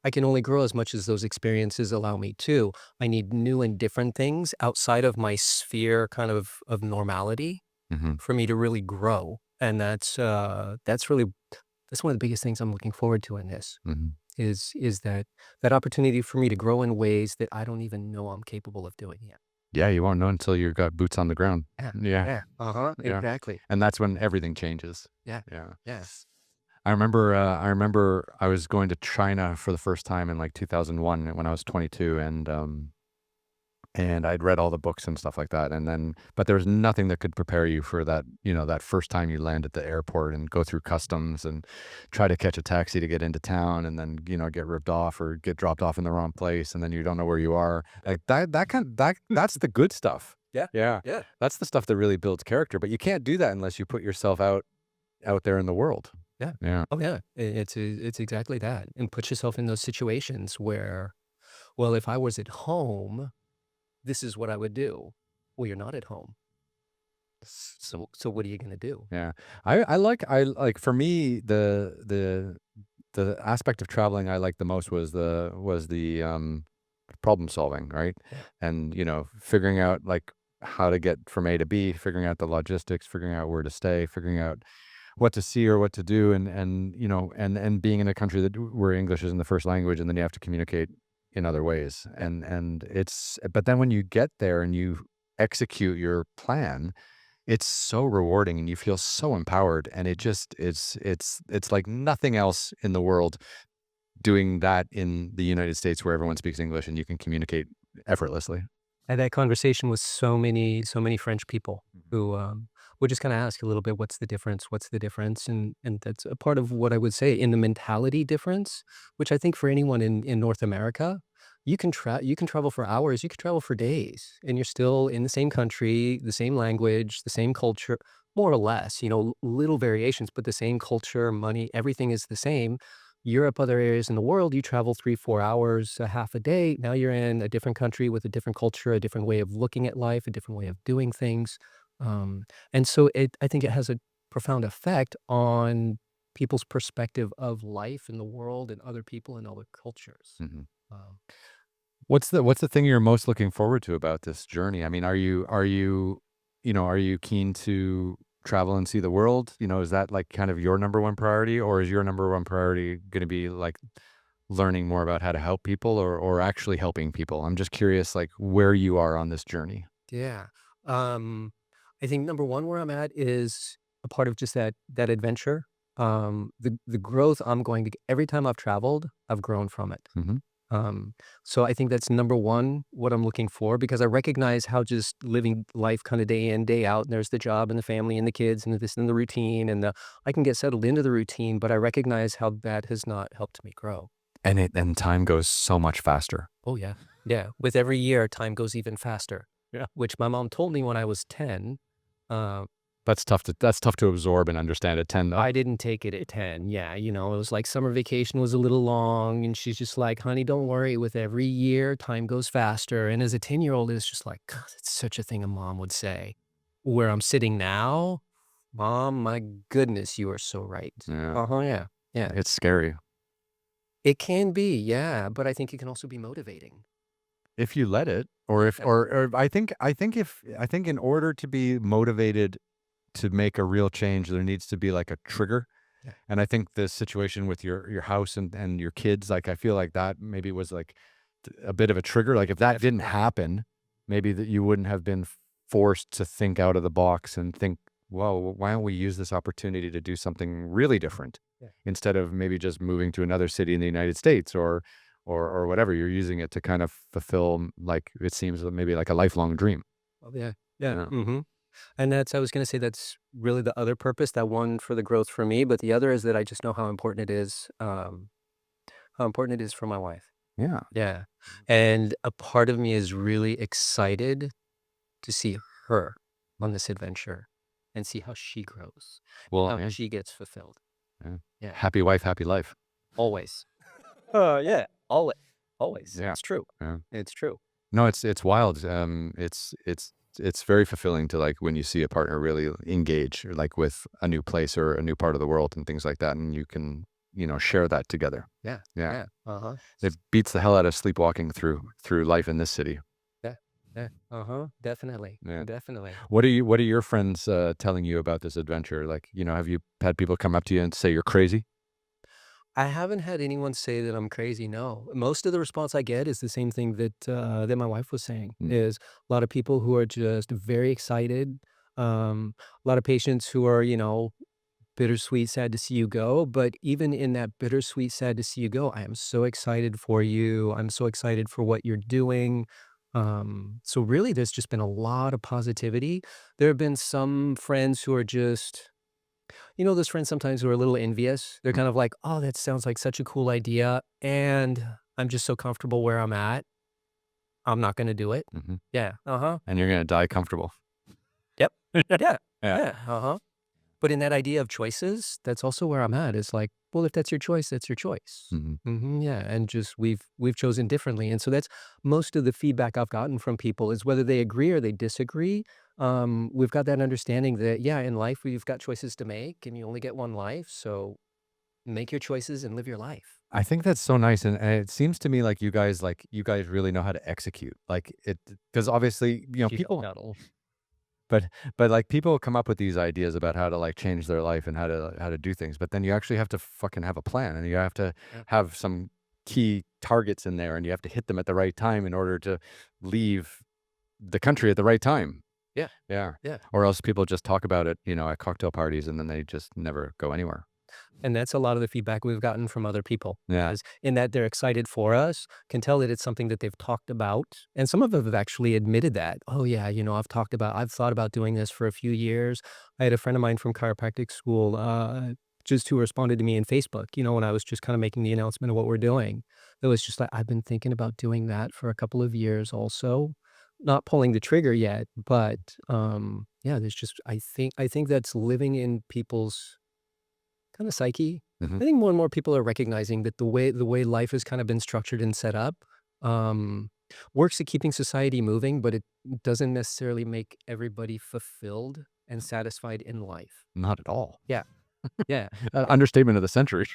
I can only grow as much as those experiences allow me to. I need new and different things outside of my sphere kind of normality Mhm, for me to really grow. And that's really that's one of the biggest things I'm looking forward to in this mhm. is that opportunity for me to grow in ways that I don't even know I'm capable of doing yet. Yeah, you won't know until you got boots on the ground. Yeah. Yeah, Yeah. Uh-huh. yeah, Exactly. and that's when everything changes. Yeah. Yeah. Yeah. I remember I was going to China for the first time in, like, 2001 when I was 22, and I'd read all the books and stuff like that, and then but there was nothing that could prepare you for that, that first time you land at the airport and go through customs and try to catch a taxi to get into town and then, get ripped off or get dropped off in the wrong place, and then you don't know where you are. Like, that's the good stuff. Yeah. Yeah. Yeah. That's the stuff that really builds character, but you can't do that unless you put yourself out there in the world. Yeah. Yeah. Oh, yeah. It's exactly that. And put yourself in those situations where, well, if I was at home, this is what I would do. Well, you're not at home. So what are you gonna do? Yeah. I like for me, the aspect of traveling I liked the most was the problem solving, right? Yeah. And, figuring out, like, how to get from A to B, figuring out the logistics, figuring out where to stay, figuring out what to see or what to do, and being in a country where English isn't the first language, and then you have to communicate in other ways. Yeah. But then when you get there and you execute your plan, it's so rewarding and you feel so empowered, and it's like nothing else in the world doing that in the United States where everyone speaks English and you can communicate effortlessly. I had that conversation with so many French people who, would just kinda ask a little bit, "What's the difference? What's the difference?" And that's a part of what I would say in the mentality difference, which I think for anyone in North America, you can travel for hours, you can travel for days, and you're still in the same country, the same language, the same culture, more or less, little variations, but the same culture, money, everything is the same. Europe, other areas in the world, you travel 3, 4 hours, a half a day. Now you're in a different country with a different culture, a different way of looking at life, a different way of doing things. Um, and so I think it has a profound effect on people's perspective of life in the world and other people and other cultures. Mhm. Um, What's the thing you're most looking forward to about this journey? I mean, are you keen to travel and see the world? Is that, like, kind of your number one priority, or is your number one priority going to be, like, learning more about how to help people, or actually helping people? I'm just curious, like, where you are on this journey. yeah. Um, I think number one where I'm at is a part of just that adventure. The growth I'm going to every time I've traveled, I've grown from it. Hmm. So I think that's number one, what I'm looking for, because I recognize how just living life kind of day in, day out, and there's the job and the family and the kids and this and the routine I can get settled into the routine, but I recognize how that has not helped me grow. And time goes so much faster. Oh yeah. Yeah. With every year, time goes even faster, Yeah. which my mom told me when I was 10. Uh, That's tough to absorb and understand at 10, though. I didn't take it at 10. Yeah, it was like summer vacation was a little long, and she's just like, "Honey, don't worry. With every year, time goes faster." And as a 10-year-old, it's just like, God, it's such a thing a mom would say. Where I'm sitting now, Mom, my goodness, you are so right. Yeah. Uh-huh, yeah. Yeah. It's scary. It can be, yeah, but I think it can also be motivating. If you let it, or if Yeah. or I think in order to be motivated to make a real change, there needs to be, like, a trigger. Yeah. And I think the situation with your house and your kids, like, I feel like that maybe was, like, a bit of a trigger. Like, if that didn't Definitely. happen, maybe that you wouldn't have been forced to think out of the box and think, well, why don't we use this opportunity to do something really different, Yeah. instead of maybe just moving to another city in the United States, or whatever. You're using it to kind of fulfill, like, it seems maybe like a lifelong dream. Oh, yeah. Yeah. Yeah. Mhm. And I was gonna say that's really the other purpose, that one for the growth for me, but the other is that I just know how important it is for my wife. Yeah. Yeah. And a part of me is really excited to see her on this adventure and see how she grows and Well, how yeah, she gets fulfilled. yeah. Yeah. Happy wife, happy life. Always. Yeah. Always. Always. Yeah. It's true. Yeah. It's true. No, it's wild. It's very fulfilling to, like, when you see a partner really engage, or, like, with a new place or a new part of the world and things like that, and you can share that together. Yeah. Yeah. Yeah. It beats the hell out of sleepwalking through life in this city. Yeah. Yeah. Definitely. Yeah. Definitely. What are your friends telling you about this adventure? Like, have you had people come up to you and say you're crazy? I haven't had anyone say that I'm crazy, no. Most of the response I get is the same thing that my wife was saying, Mm, is a lot of people who are just very excited, a lot of patients who are, bittersweet, sad to see you go, but even in that bittersweet, sad to see you go, I am so excited for you. I'm so excited for what you're doing. So really, there's just been a lot of positivity. There have been some friends who are just, those friends sometimes who are a little envious. They're mm, kind of like, "Oh, that sounds like such a cool idea, and I'm just so comfortable where I'm at. I'm not gonna do it." mhm. Yeah, uh-huh. And you're gonna die comfortable. Yep. Yeah, Yeah. yeah, uh-huh. But in that idea of choices, that's also where I'm at. It's like, well, if that's your choice, that's your choice. Mhm. Yeah, and just we've chosen differently, and so that's most of the feedback I've gotten from people is whether they agree or they disagree. We've got that understanding that yeah, in life we've got choices to make, and you only get one life, so make your choices and live your life. I think that's so nice, and it seems to me like you guys really know how to execute. Like it, because obviously, Yeah, people, no. but like people come up with these ideas about how to like change their life and how to do things, but then you actually have to fucking have a plan, and you have to Yeah. have some key targets in there, and you have to hit them at the right time in order to leave the country at the right time. Yeah, Yeah. yeah. Or else people just talk about it, at cocktail parties, and then they just never go anywhere. And that's a lot of the feedback we've gotten from other people Yeah. is in that they're excited for us, can tell that it's something that they've talked about. And some of them have actually admitted that, oh, yeah, I've thought about doing this for a few years. I had a friend of mine from chiropractic school just who responded to me in Facebook, when I was just kind of making the announcement of what we're doing. It was just like, I've been thinking about doing that for a couple of years also. Not pulling the trigger yet, but yeah, there's just I think that's living in people's kinda psyche. Mhm. I think more and more people are recognizing that the way life has kind of been structured and set up, um, works at keeping society moving, but it doesn't necessarily make everybody fulfilled and satisfied in life. Not at all. Yeah. Yeah. Understatement of the century.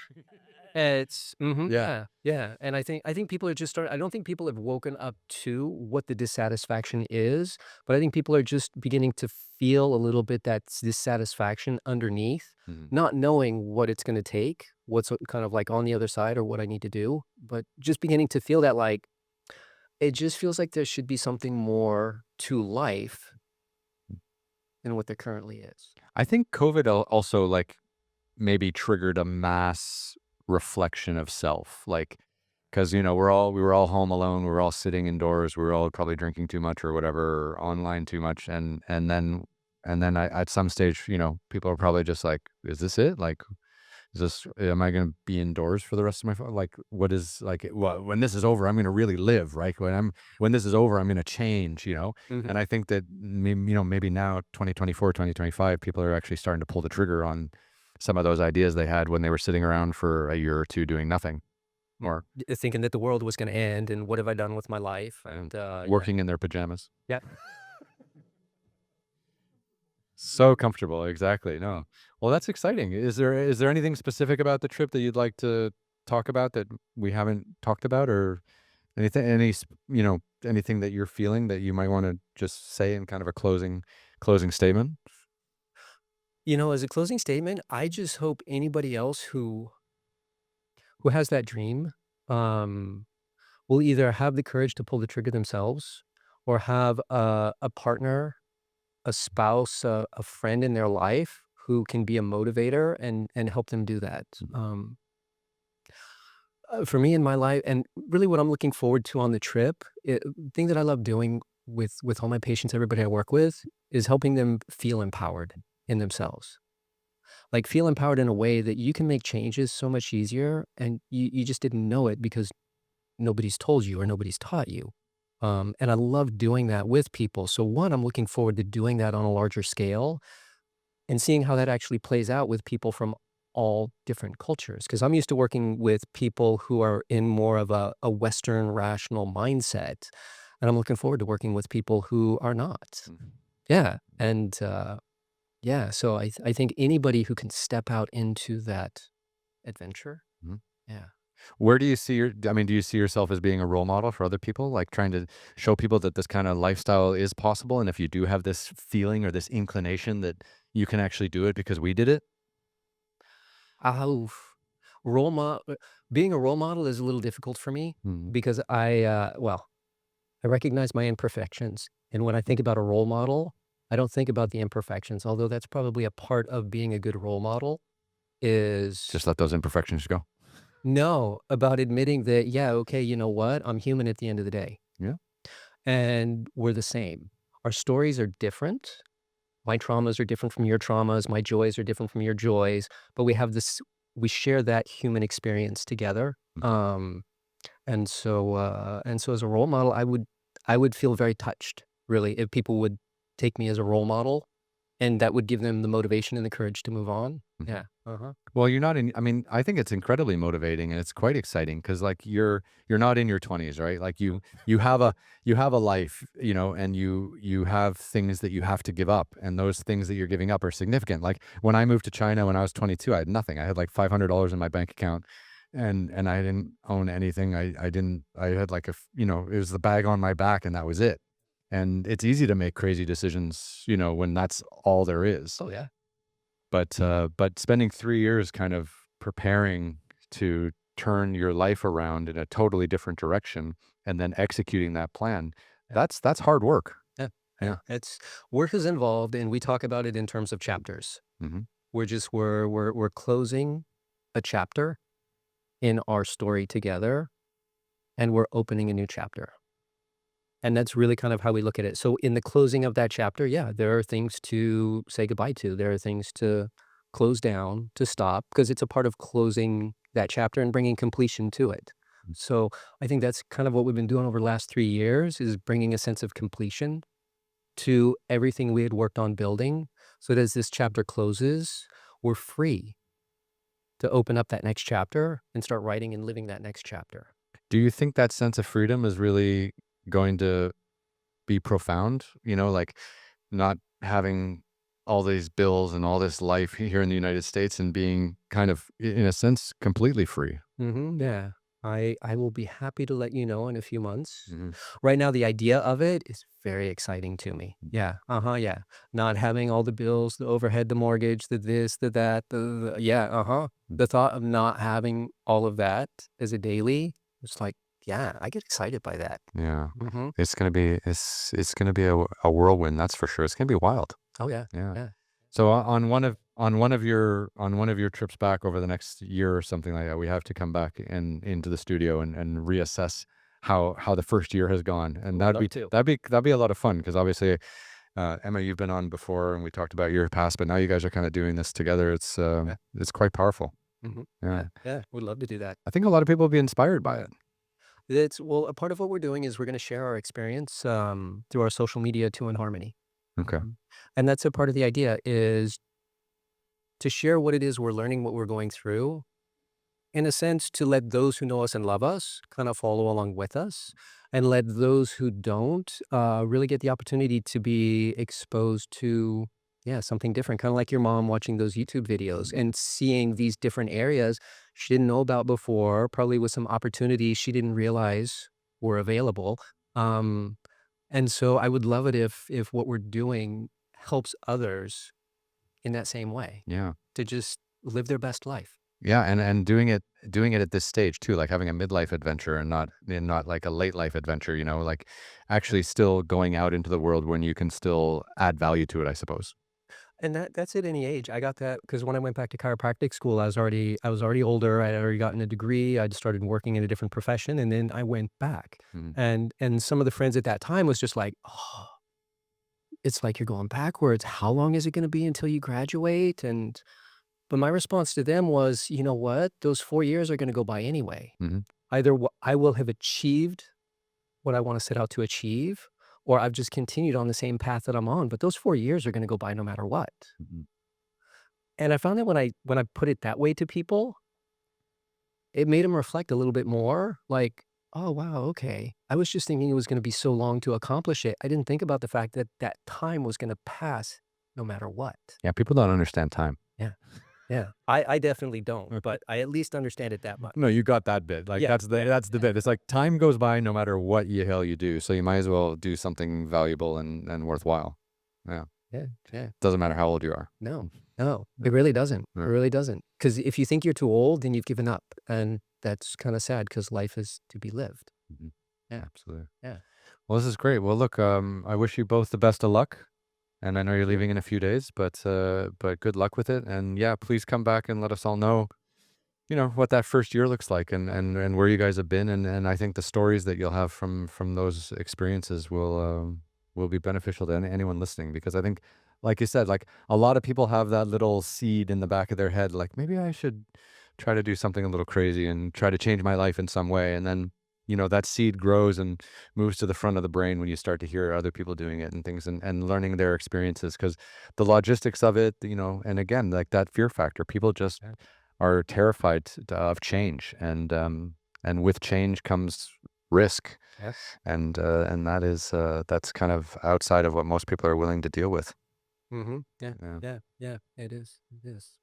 Yeah. Yeah, yeah, and I think people are just I don't think people have woken up to what the dissatisfaction is, but I think people are just beginning to feel a little bit that dissatisfaction underneath, Mhm. not knowing what it's gonna take, what's kind of like on the other side or what I need to do, but just beginning to feel that like, it just feels like there should be something more to life than what there currently is. I think COVID also, like, maybe triggered a mass reflection of self, like, because we were all home alone, we were all sitting indoors, we were all probably drinking too much or whatever, or online too much, and then at some stage, people are probably just like, "Is this it? Like, am I gonna be indoors for the rest of my like, what is like, when this is over, I'm gonna really live, right? When this is over, I'm gonna change, Mhm. And I think that maybe now 2024, 2025, people are actually starting to pull the trigger on some of those ideas they had when they were sitting around for a year or two doing nothing, or Thinking that the world was gonna end and what have I done with my life, um, and, yeah. working in their pajamas. Yeah. So comfortable, exactly. No. Well, that's exciting. Is there anything specific about the trip that you'd like to talk about that we haven't talked about, or anything, anything that you're feeling that you might want to just say in kind of a closing statement? As a closing statement, I just hope anybody else who has that dream, um, will either have the courage to pull the trigger themselves or have a partner, a spouse, a friend in their life who can be a motivator and help them do that. For me in my life, and really what I'm looking forward to on the trip, thing that I love doing with all my patients, everybody I work with, is helping them feel empowered in themselves. Like, feel empowered in a way that you can make changes so much easier, and you just didn't know it because nobody's told you or nobody's taught you. And I love doing that with people. So one, I'm looking forward to doing that on a larger scale and seeing how that actually plays out with people from all different cultures. Because I'm used to working with people who are in more of a Western rational mindset. And I'm looking forward to working with people who are not. Mhm. Yeah. And yeah, so I think anybody who can step out into that adventure Yeah. Where do you see I mean, do you see yourself as being a role model for other people? Like trying to show people that this kind of lifestyle is possible, and if you do have this feeling or this inclination that you can actually do it because we did it? Oof. Role mo Being a role model is a little difficult for me Mhm. because I recognize my imperfections, and when I think about a role model, I don't think about the imperfections, although that's probably a part of being a good role model is Just let those imperfections go. no, about admitting that, yeah, okay, you know what? I'm human at the end of the day, Yeah. and we're the same. Our stories are different. My traumas are different from your traumas. My joys are different from your joys, but we share that human experience together. Mhm. And so as a role model, I would feel very touched, really, if people would take me as a role model, and that would give them the motivation and the courage to move on. Mhm. Yeah. Uh-huh. Well, you're not in I mean, I think it's incredibly motivating and it's quite exciting because like you're not in your 20s, right? Like you have a you have a life, and you have things that you have to give up and those things that you're giving up are significant. Like when I moved to China when I was 22, I had nothing. I had like $500 in my bank account and I didn't own anything. I had like it was the bag on my back and that was it. And it's easy to make crazy decisions, when that's all there is. Oh, yeah. But spending 3 years kind of preparing to turn your life around in a totally different direction and then executing that plan, Yeah. that's hard work. Yeah. Yeah. Yeah. It's work is involved, and we talk about it in terms of chapters. Mhm. We're closing a chapter in our story together, and we're opening a new chapter. And that's really kind of how we look at it. So in the closing of that chapter, yeah, there are things to say goodbye to. There are things to close down, to stop, because it's a part of closing that chapter and bringing completion to it. So I think that's kind of what we've been doing over the last 3 years is bringing a sense of completion to everything we had worked on building. So that as this chapter closes, we're free to open up that next chapter and start writing and living that next chapter. Do you think that sense of freedom is really going to be profound? Like not having all these bills and all this life here in the United States and being kind of, in a sense, completely free. Yeah. I will be happy to let you know in a few months. Mhm. Right now, the idea of it is very exciting to me. Yeah. Uh-huh. Yeah. Not having all the bills, the overhead, the mortgage, the this, the that, yeah. Uh-huh. The thought of not having all of that as a daily, it's like, yeah, I get excited by that. Yeah. Hmm. It's gonna be a whirlwind, that's for sure. It's gonna be wild. Oh, yeah. Yeah. Yeah. So on one of your trips back over the next year or something like that, we have to come back and into the studio and reassess how the first year has gone, and Would love to. that'd be a lot of fun because obviously, Emma, you've been on before and we talked about your past, but now you guys are kind of doing this together. Yeah. It's quite powerful. Yeah, Yeah. Yeah. Would love to do that. I think a lot of people will be inspired by it. A part of what we're doing is we're going to share our experience through our social media to In Harmony. Okay. And that's a part of the idea is to share what it is we're learning, what we're going through, in a sense, to let those who know us and love us kind of follow along with us, and let those who don't really get the opportunity to be exposed to, yeah, something different. Kind of like your mom watching those YouTube videos and seeing these different areas she didn't know about before, probably with some opportunities she didn't realize were available. Um, and so I would love it if what we're doing helps others in that same way Yeah. to just live their best life. Yeah, and doing it at this stage too, like having a midlife adventure and not like a late life adventure, like Yeah. actually still going out into the world when you can still add value to it, I suppose. And that's at any age. I got that because when I went back to chiropractic school, I was already older. I had already gotten a degree. I'd started working in a different profession, and then I went back. Mhm. And some of the friends at that time was just like, "Oh, it's like you're going backwards. How long is it going to be until you graduate?" And but my response to them was, "You know what? Those 4 years are going to go by anyway. Mhm. Either I will have achieved what I want to set out to achieve, or I've just continued on the same path that I'm on, but those 4 years are going to go by no matter what." Mhm. And I found that when I put it that way to people, it made them reflect a little bit more, like, "Oh, wow, okay. I was just thinking it was gonna be so long to accomplish it. I didn't think about the fact that that time was gonna pass no matter what." Yeah, people don't understand time. Yeah. Yeah. I definitely don't, Okay. but I at least understand it that much. No, you got that bit. Like Yeah, that's the bit. It's like time goes by no matter what the hell you do, so you might as well do something valuable and worthwhile. Yeah, Yeah, yeah. doesn't matter how old you are. No, no, it really doesn't. It Yeah. really doesn't. Because if you think you're too old, then you've given up, and that's kind of sad because life is to be lived. Mhm. Yeah, Absolutely. yeah. Well, this is great. Well, look, I wish you both the best of luck. And I know you're Thank you. leaving in a few days, but good luck with it. And yeah, please come back and let us all know, what that first year looks like and where you guys have been. And I think the stories that you'll have from those experiences will be beneficial to anyone listening, because I think, like you said, like a lot of people have that little seed in the back of their head, like maybe I should try to do something a little crazy and try to change my life in some way. And then, that seed grows and moves to the front of the brain when you start to hear other people doing it and things, and learning their experiences, because the logistics of it, and again, like that fear factor, people just Yeah. are terrified of change, and with change comes risk, Yes. and that's kind of outside of what most people are willing to deal with. Yeah, Yeah. yeah, yeah. It is. It is.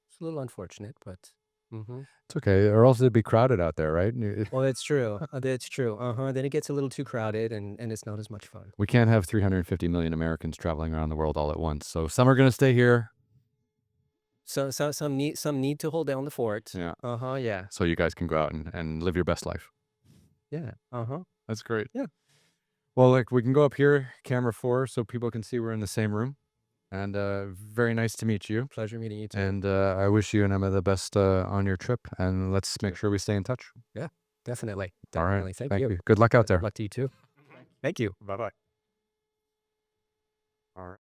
It's a little unfortunate, but. It's okay, or else it'd be crowded out there, right? Well, that's true. That's true. Then it gets a little too crowded, and it's not as much fun. We can't have 350 million Americans traveling around the world all at once, so some are going to stay here. So some need to hold down the fort. Yeah, Yeah. so you guys can go out and live your best life. Yeah. That's great. Yeah. Well, like, we can go up here, camera 4, so people can see we're in the same room. And very nice to meet you. Pleasure meeting you too. And I wish you and Emma the best on your trip. And let's make sure we stay in touch. Yeah, definitely. All right. Definitely. Thank you. Good luck out there. Luck to you too. Thank you. Bye-bye. All right.